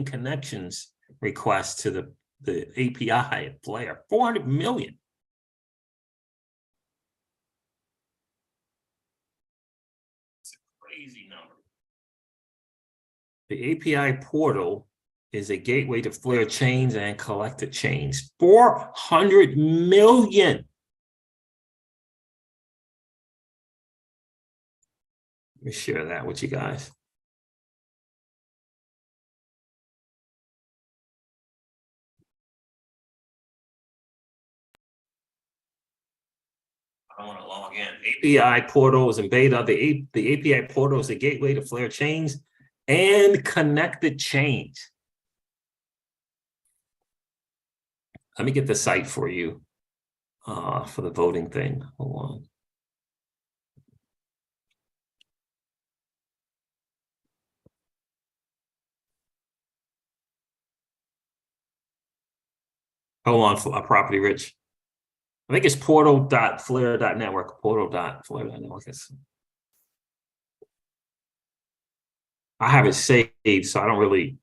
connections requests to the API at Flare. 400 million. It's a crazy number. The API portal is a gateway to Flare chains and collected chains. 400 million. Let me share that with you guys. I want to log in. API portals and beta. The API portal is a gateway to Flare chains and connected chains. Let me get the site for you for the voting thing. Hold on. Hold on for Property Rich. I think it's portal.flare.network. Portal.flare.network. I have it saved, so I don't really.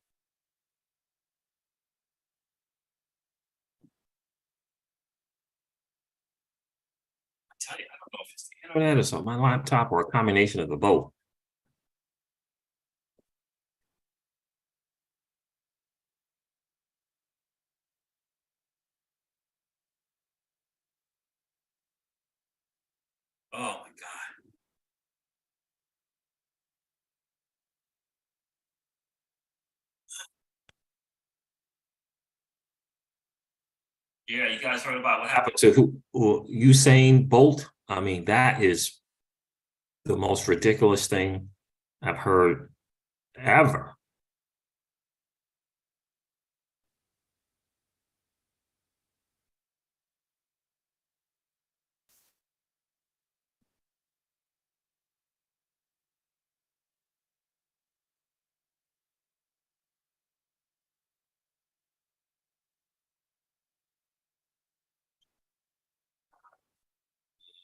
I tell you, I don't know if it's the internet or something, my laptop, or a combination of the both. Oh my God. Yeah, you guys heard about what happened to Usain Bolt? I mean, that is the most ridiculous thing I've heard ever.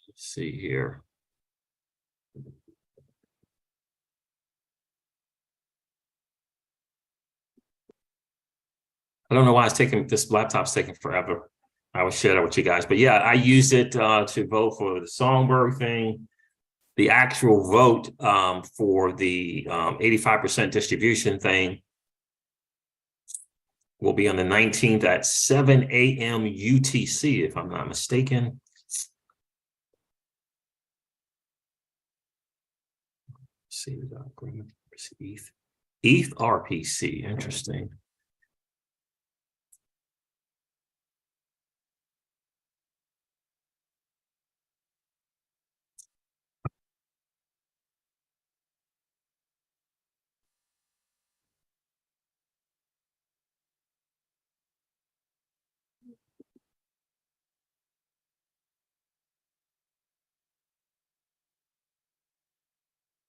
Let's see here. I don't know why it's taking, this laptop's taking forever. I will share that with you guys. But yeah, I used it to vote for the Songbird thing. The actual vote for the 85% distribution thing will be on the 19th at 7 a.m. UTC, if I'm not mistaken. Let's see, agreement, ETH RPC, interesting.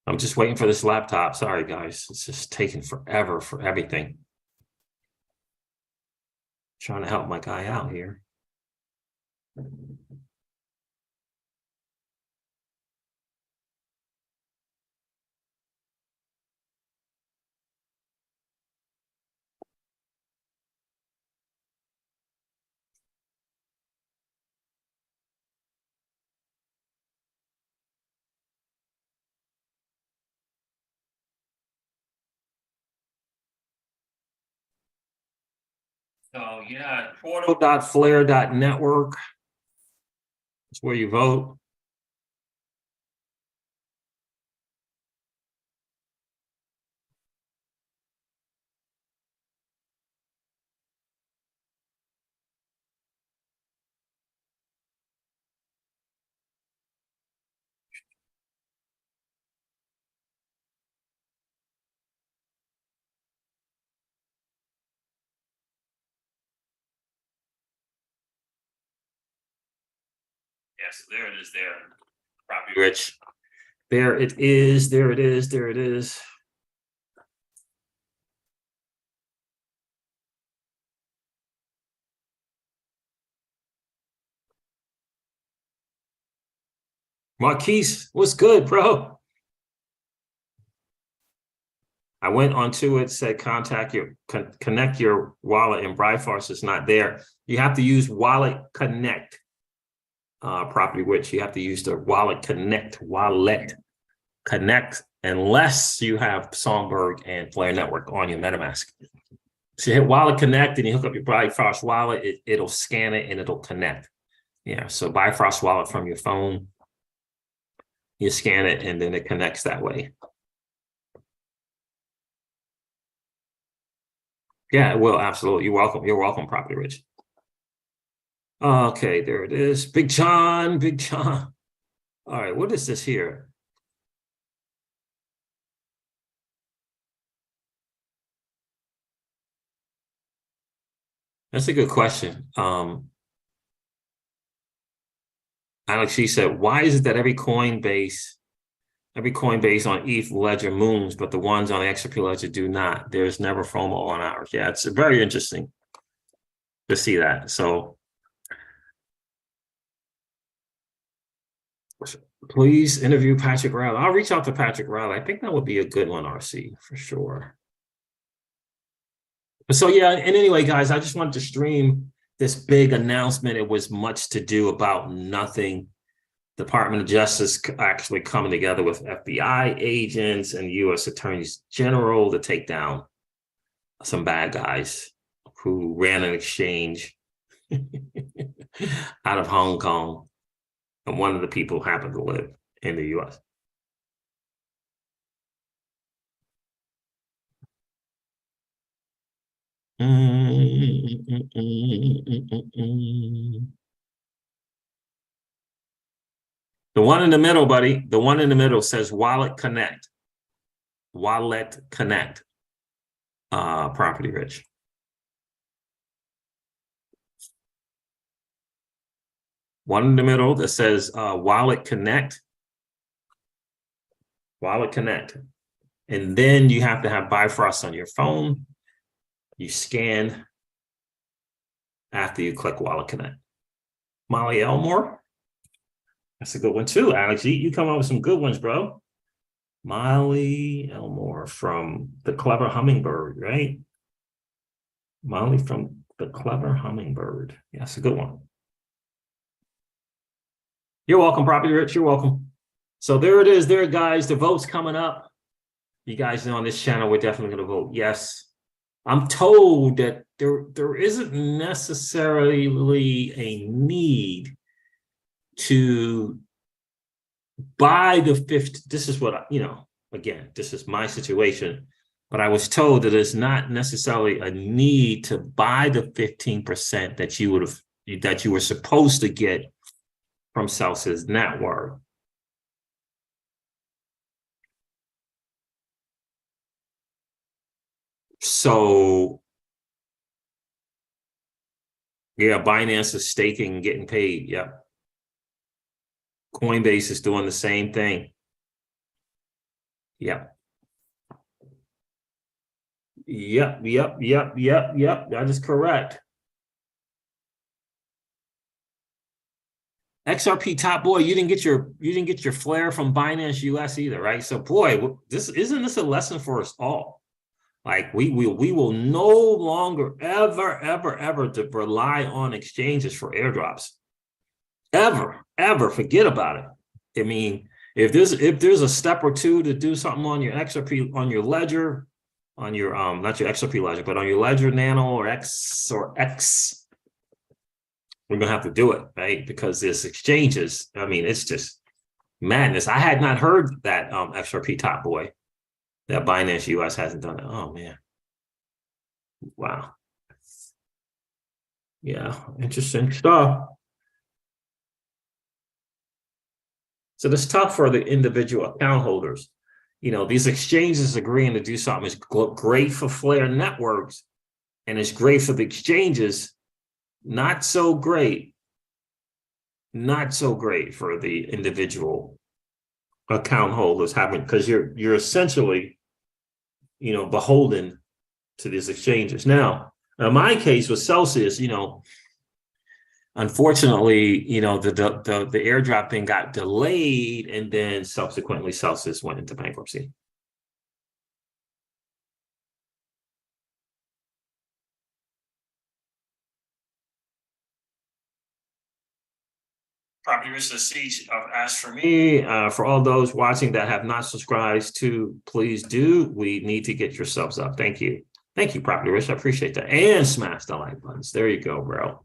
I'm just waiting for this laptop. Sorry, guys. It's just taking forever for everything. Trying to help my guy out here. So yeah, portal.flare.network. That's where you vote. Yes, there it is there. Property Rich. There it is, there it is, there it is. Marquise, what's good, bro? I went onto it, said contact your, connect your wallet, and Bifrost is not there. You have to use Wallet Connect. Property Witch, you have to use the Wallet Connect, unless you have Songbird and Flare Network on your MetaMask. So you hit Wallet Connect and you hook up your Bifrost wallet, it'll scan it and it'll connect. Yeah, so Bifrost wallet from your phone, you scan it and then it connects that way. Yeah, it will, absolutely. You're welcome. You're welcome, Property Rich. Okay, there it is. Big John, Big John. All right, what is this here? That's a good question. Alex, she said, why is it that every Coinbase on ETH ledger moons, but the ones on the XRP ledger do not? There's never FOMO on ours. Yeah, it's very interesting to see that. So please interview Patrick Riley. I'll reach out to Patrick Riley. I think that would be a good one, RC, for sure. So yeah, and anyway, guys, I just wanted to stream this big announcement. It was much to do about nothing. Department of Justice actually coming together with FBI agents and U.S. attorneys general to take down some bad guys who ran an exchange out of Hong Kong. And one of the people happened to live in the U.S. The one in the middle, buddy, the one in the middle says Wallet Connect. Wallet Connect. Property Rich. One in the middle that says Wallet Connect. Wallet Connect. And then you have to have Bifrost on your phone. You scan after you click Wallet Connect. Molly Elmore. That's a good one too, Alex. You come up with some good ones, bro. Molly Elmore from The Clever Hummingbird, right? Molly from The Clever Hummingbird. Yeah, that's a good one. You're welcome, Property Rich. You're welcome. So there it is there, guys. The vote's coming up. You guys know on this channel, we're definitely going to vote yes. I'm told that there isn't necessarily a need to buy the 50. This is what, again, this is my situation, but I was told that it's not necessarily a need to buy the 15% that you were supposed to get from Celsius Network. So yeah, Binance is staking and getting paid. Yep. Coinbase is doing the same thing. Yep. Yep. That is correct. XRP top boy, you didn't get your flare from Binance US either, right? So boy, isn't this a lesson for us all? Like we will no longer ever to rely on exchanges for airdrops. Ever forget about it. I mean, if there's a step or two to do something on your XRP, on your ledger, on your not your XRP ledger, but on your ledger Nano or X, we're gonna have to do it, right? Because this exchanges, I mean, it's just madness. I had not heard that XRP top boy, that Binance US hasn't done it. Oh man. Wow. Yeah, interesting stuff. So it's tough for the individual account holders. These exchanges agreeing to do something is great for Flare networks, and it's great for the exchanges. Not so great for the individual account holders because you're essentially, beholden to these exchanges. Now, in my case with Celsius, unfortunately, the airdrop thing got delayed, and then subsequently Celsius went into bankruptcy. Property Risk of Siege asked for me, for all those watching that have not subscribed to, please do. We need to get yourselves up. Thank you. Thank you, Property Risk. I appreciate that. And smash the like buttons. There you go, bro.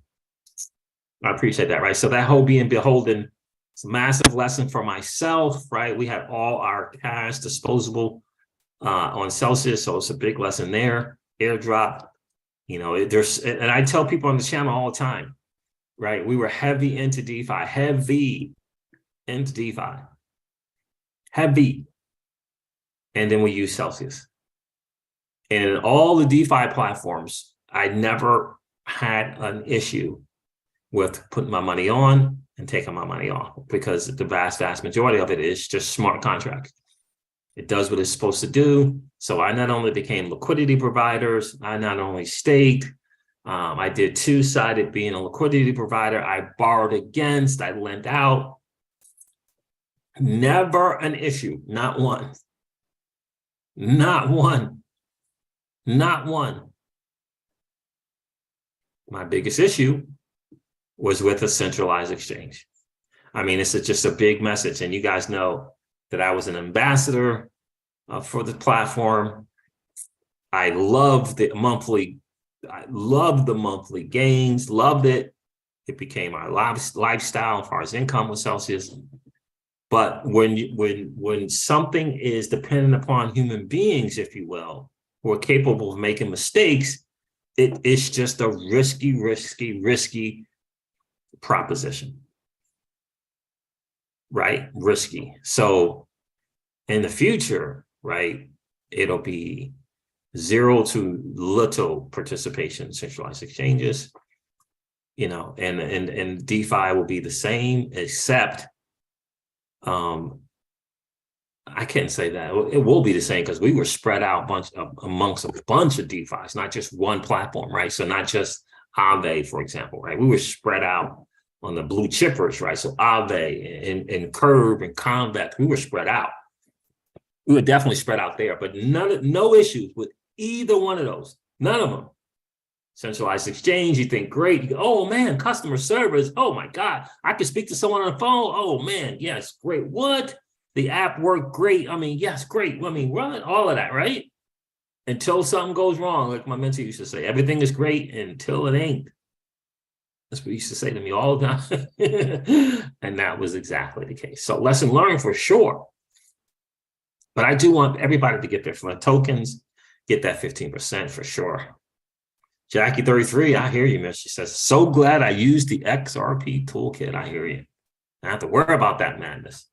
I appreciate that, right? So that whole being beholden, it's a massive lesson for myself, right? We had all our cash disposable on Celsius, so it's a big lesson there. Airdrop, and I tell people on the channel all the time, right? We were heavy into DeFi, heavy. into DeFi. Heavy. And then we use Celsius. And in all the DeFi platforms, I never had an issue with putting my money on and taking my money off, because the vast majority of it is just smart contracts. It does what it's supposed to do. So I not only became liquidity providers, I not only staked, I did two-sided being a liquidity provider. I borrowed against, I lent out. Never an issue, not one. Not one. Not one. My biggest issue was with a centralized exchange. I mean, it's just a big message. And you guys know that I was an ambassador for the platform. I loved the monthly gains, loved it. It became our lifestyle as far as income with Celsius. But when something is dependent upon human beings, if you will, who are capable of making mistakes, it's just a risky proposition, right? Risky. So in the future, right, it'll be zero to little participation in centralized exchanges, you know, and DeFi will be the same, except I can't say that. It will be the same because we were spread out amongst a bunch of DeFis, not just one platform, right? So not just Aave, for example, right? We were spread out on the blue chippers, right? So Aave and Curve and Convex, we were spread out. We were definitely spread out there, but no issues with either one of those. None of them. Centralized exchange, you think great. You go, oh man, customer service. Oh my God, I can speak to someone on the phone. Oh man, yes, great. What? The app worked great. I mean, yes, great. I mean, run all of that, right? Until something goes wrong, like my mentor used to say, everything is great until it ain't. That's what he used to say to me all the time. And that was exactly the case. So lesson learned for sure. But I do want everybody to get their Flint tokens, get that 15% for sure. Jackie 33, I hear you, miss. She says, so glad I used the XRP toolkit. I hear you. I have to worry about that madness.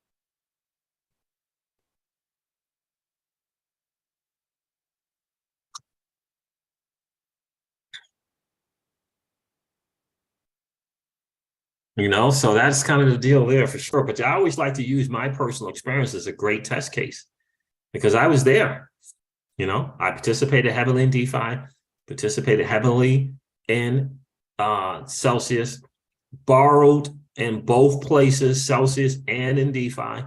You know, so that's kind of the deal there for sure. But I always like to use my personal experience as a great test case because I was there. You know, I participated heavily in DeFi, participated heavily in Celsius, borrowed in both places, Celsius and in DeFi,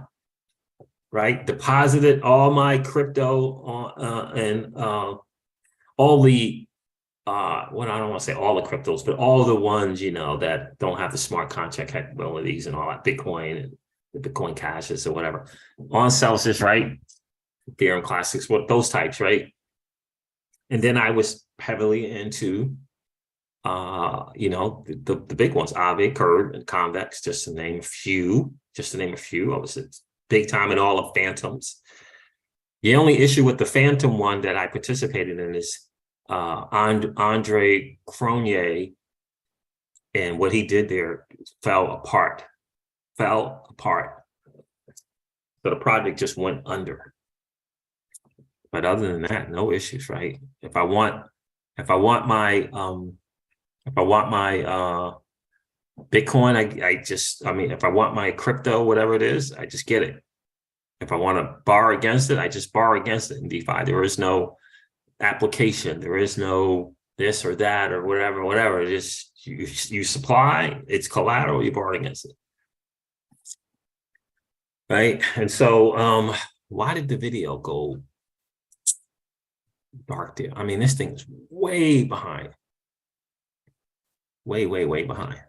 right? Deposited all my crypto and all the well, I don't want to say all the cryptos, but all the ones, you know, that don't have the smart contract capabilities and all that Bitcoin and the Bitcoin Cashes or whatever on Celsius, right? Ethereum Classics, what those types, right? And then I was heavily into, you know, the big ones, Aave, Curve, and Convex, just to name a few. I was big time in all of Phantoms. The only issue with the Phantom one that I participated in is Andre Cronje, and what he did there fell apart. So the project just went under. But other than that, no issues, right? If I want my Bitcoin, if I want my crypto, whatever it is, I just get it. If I want to borrow against it, I just borrow against it in DeFi. There is no application. There is no this or that or whatever. It is you supply, it's collateral, you borrow against it. Right? And so why did the video go dark there? I mean, this thing is way behind. Way behind.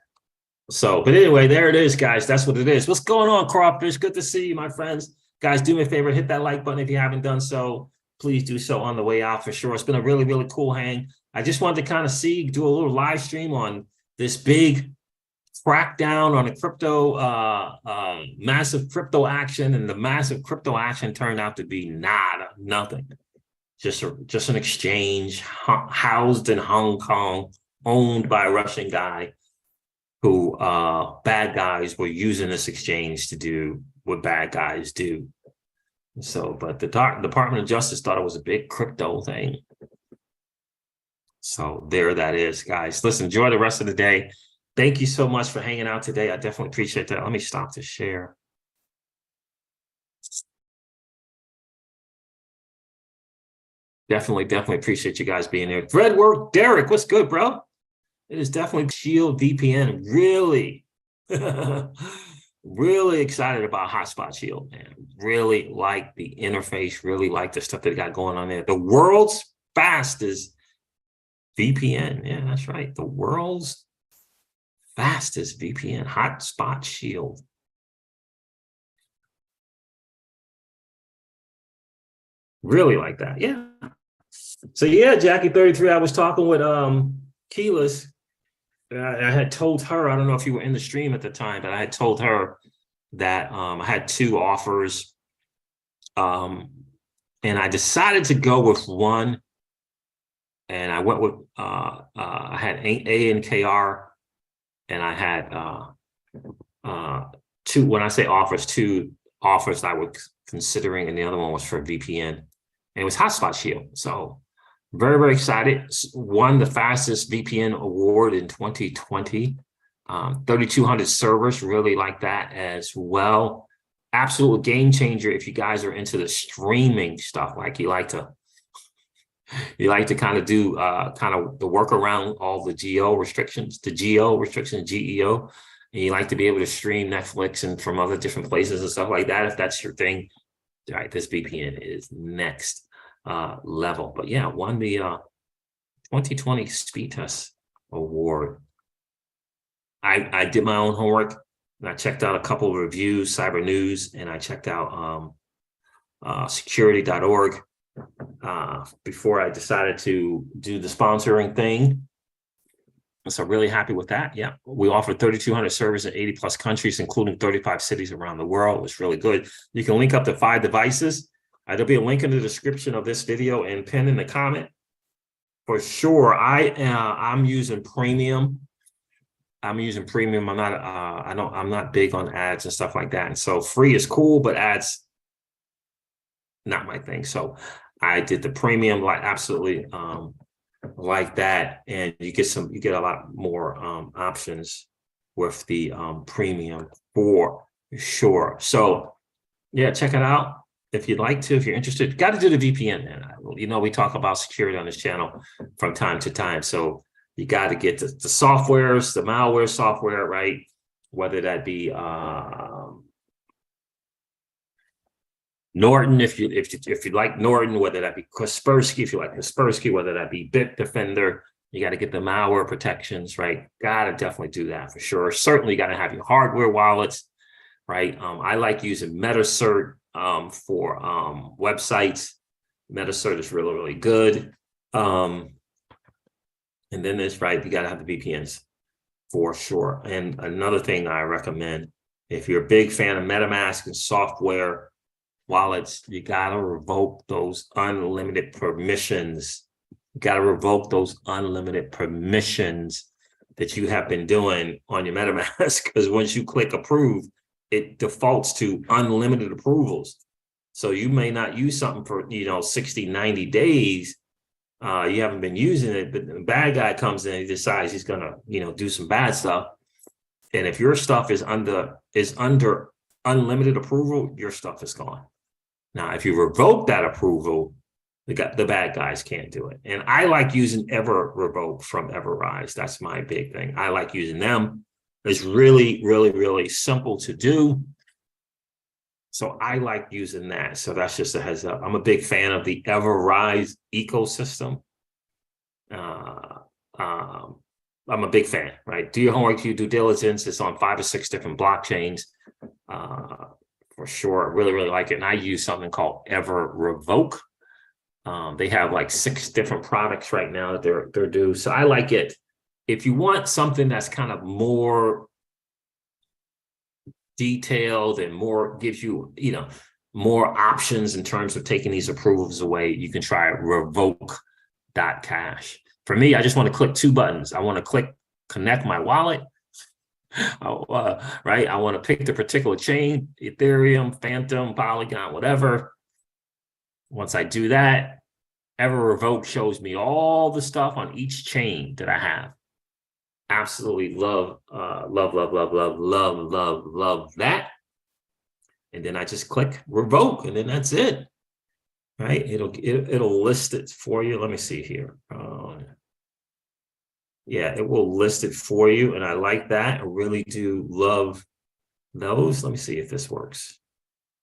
So, but anyway, there it is, guys. That's what it is. What's going on, Crawfish? Good to see you, my friends. Guys, do me a favor, hit that like button if you haven't done so. Please do so on the way out for sure. It's been a really, really cool hang. I just wanted to kind of do a little live stream on this big crackdown on the crypto, massive crypto action, and the massive crypto action turned out to be nothing. Just an exchange housed in Hong Kong, owned by a Russian guy. who bad guys were using this exchange to do what bad guys do. So, but the Department of Justice thought it was a big crypto thing. So there that is, guys. Listen, enjoy the rest of the day. Thank you so much for hanging out today. I definitely appreciate that. Let me stop the share. Definitely appreciate you guys being there. Fred work, Derek, what's good, bro? It is definitely Shield VPN. Really, really excited about Hotspot Shield, man. Really like the interface, really like the stuff that they got going on there. The world's fastest VPN. Yeah, that's right. The world's fastest VPN, Hotspot Shield. Really like that. Yeah. So yeah, Jackie 33, I was talking with Keyless. I had told her, I don't know if you were in the stream at the time, but I had told her that I had 2 offers. And I decided to go with one. And I went with I had ANKR, and I had 2, when I say offers, 2 offers I was considering, and the other one was for VPN. And it was Hotspot Shield. So very, very excited. Won the fastest VPN award in 2020. 3,200 servers, really like that as well. Absolute game changer if you guys are into the streaming stuff, like you like to kind of do kind of the work around all the GEO restrictions, GEO, and you like to be able to stream Netflix and from other different places and stuff like that. If that's your thing, right, this VPN is next level. But yeah, won the 2020 Speed Test Award. I did my own homework, and I checked out a couple of reviews, Cyber News, and I checked out security.org before I decided to do the sponsoring thing. So really happy with that. Yeah, we offer 3,200 servers in 80 plus countries, including 35 cities around the world. It was really good. You can link up to 5 devices. There'll be a link in the description of this video and pin in the comment. For sure, I'm using premium. I'm not big on ads and stuff like that. And so free is cool, but ads, not my thing. So I did the premium, like absolutely like that. And you get a lot more options with the premium for sure. So yeah, check it out if you'd like to, if you're interested. Got to do the VPN, man. You know, we talk about security on this channel from time to time. So you got to get the softwares, the malware software, right? Whether that be Norton, if you like Norton, whether that be Kaspersky, if you like Kaspersky, whether that be Bitdefender, you got to get the malware protections, right? Got to definitely do that for sure. Certainly got to have your hardware wallets, right? I like using MetaCert for websites. MetaCert is really, really good. And then there's, right, you got to have the VPNs for sure. And another thing I recommend, if you're a big fan of MetaMask and software wallets, you got to revoke those unlimited permissions. You got to revoke those unlimited permissions that you have been doing on your MetaMask, because once you click approve, it defaults to unlimited approvals. So you may not use something for 60, 90 days. You haven't been using it, but the bad guy comes in and he decides he's gonna, do some bad stuff. And if your stuff is under unlimited approval, your stuff is gone. Now, if you revoke that approval, the bad guys can't do it. And I like using Ever Revoke from Everrise. That's my big thing. I like using them. It's really, really, really simple to do. So I like using that. So that's just a heads up. I'm a big fan of the Everrise ecosystem. I'm a big fan, right? Do your homework, do your due diligence. It's on 5 or 6 different blockchains. For sure. I really, really like it. And I use something called Ever Revoke. They have like 6 different products right now that they're due. So I like it. If you want something that's kind of more detailed and more gives you, more options in terms of taking these approvals away, you can try revoke.cash. For me, I just want to click 2 buttons. I want to click connect my wallet, Right? I want to pick the particular chain, Ethereum, Phantom, Polygon, whatever. Once I do that, Ever Revoke shows me all the stuff on each chain that I have. Absolutely love that. And then I just click revoke, and then that's it. Right? It'll list it for you. Let me see here. Yeah, it will list it for you, and I like that. I really do love those. Let me see if this works.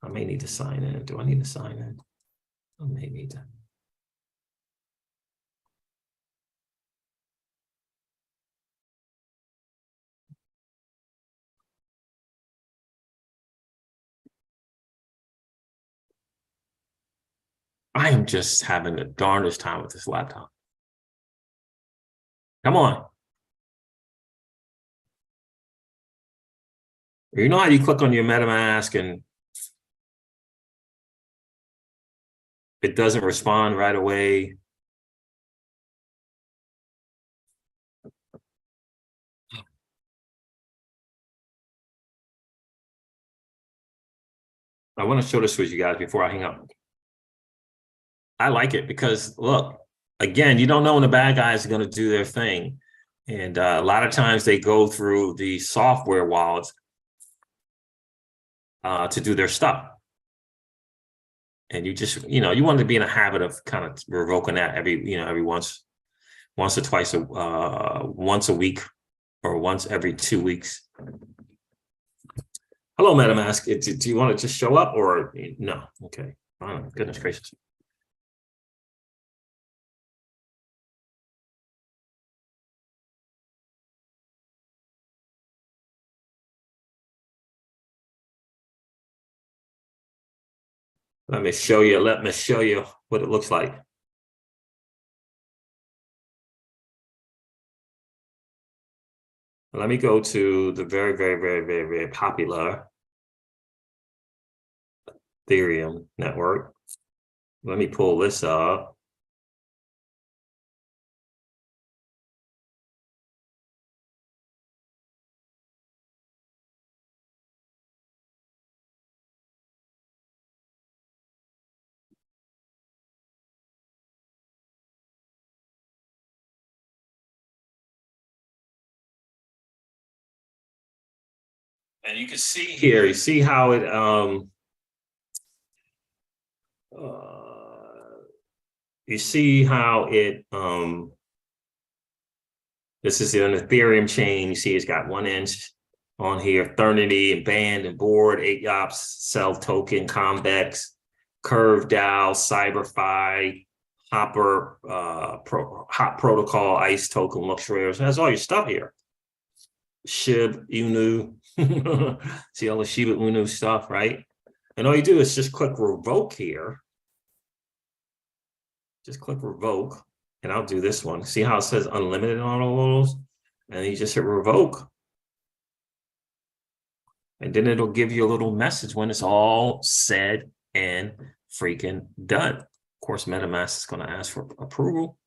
I may need to sign in. Do I need to sign in? I may need to. I am just having the darndest time with this laptop. Come on. You know how you click on your MetaMask and it doesn't respond right away? I want to show this with you guys before I hang up. I like it because, look, again, you don't know when the bad guys are going to do their thing. And a lot of times they go through the software wallets to do their stuff. And you just, you want to be in a habit of kind of revoking that every once or twice, once a week or once every 2 weeks. Hello, MetaMask. Do you want to just show up or no? Okay. Oh, goodness gracious. Let me show you what it looks like. Let me go to the very popular Ethereum network. Let me pull this up. And you can see here, you see how it you see how it this is an Ethereum chain. You see it's got 1 inch on here, Eternity and Band and Board, 8 Yops, Self Token, Convex, Curve DAO, CyberFi, Hopper, Hop Protocol, Ice Token, Luxray. So it has all your stuff here. SHIB, UNU. See all the Shiba Inu stuff, right? And all you do is just click revoke here. Just click revoke, and I'll do this one. See how it says unlimited on all those? And you just hit revoke. And then it'll give you a little message when it's all said and freaking done. Of course, MetaMask is going to ask for approval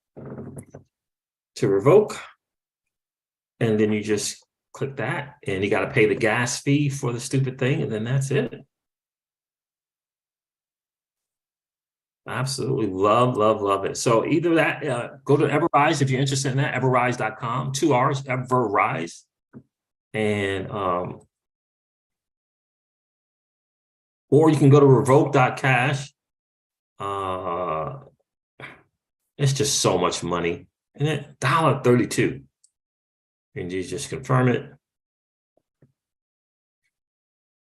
to revoke. And then you just click that, and you got to pay the gas fee for the stupid thing, and then that's it. Absolutely love it. So either that, go to Everrise if you're interested in that, everrise.com, 2 R's, Everrise. And or you can go to revoke.cash. It's just so much money. And then $1.32. And you just confirm it.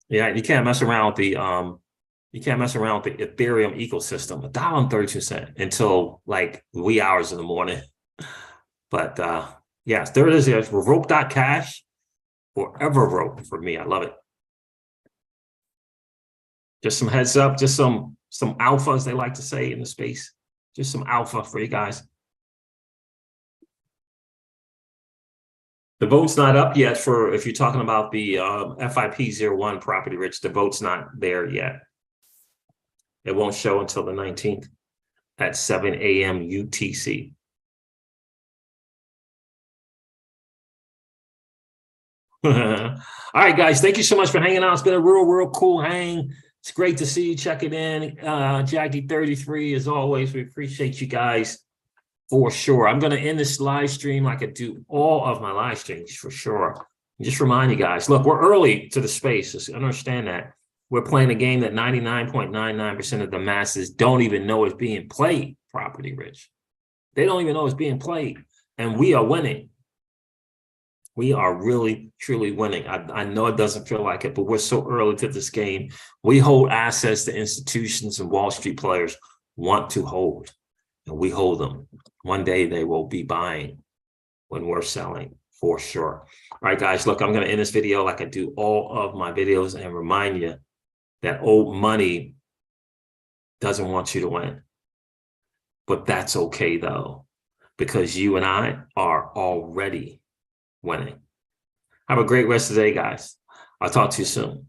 Yeah, you can't mess around with the Ethereum ecosystem. $1.32 until like wee hours in the morning. But yes, there it is. There's revoke.cash or Evervoke for me. I love it. Just some heads up, just some alpha, as they like to say in the space. Just some alpha for you guys. The vote's not up yet for, if you're talking about the FIP01 property, Rich, the vote's not there yet. It won't show until the 19th at 7 a.m. UTC. All right, guys. Thank you so much for hanging out. It's been a real cool hang. It's great to see you checking in. Jackie 33, as always, we appreciate you guys for sure. I'm going to end this live stream like I do all of my live streams for sure. Just remind you guys, look, we're early to the space. Just understand that. We're playing a game that 99.99% of the masses don't even know is being played, Property Rich. They don't even know it's being played. And we are winning. We are really, truly winning. I know it doesn't feel like it, but we're so early to this game. We hold assets that institutions and Wall Street players want to hold, and we hold them. One day they will be buying when we're selling, for sure. All right, guys, look, I'm going to end this video like I do all of my videos and remind you that old money doesn't want you to win. But that's okay, though, because you and I are already winning. Have a great rest of the day, guys. I'll talk to you soon.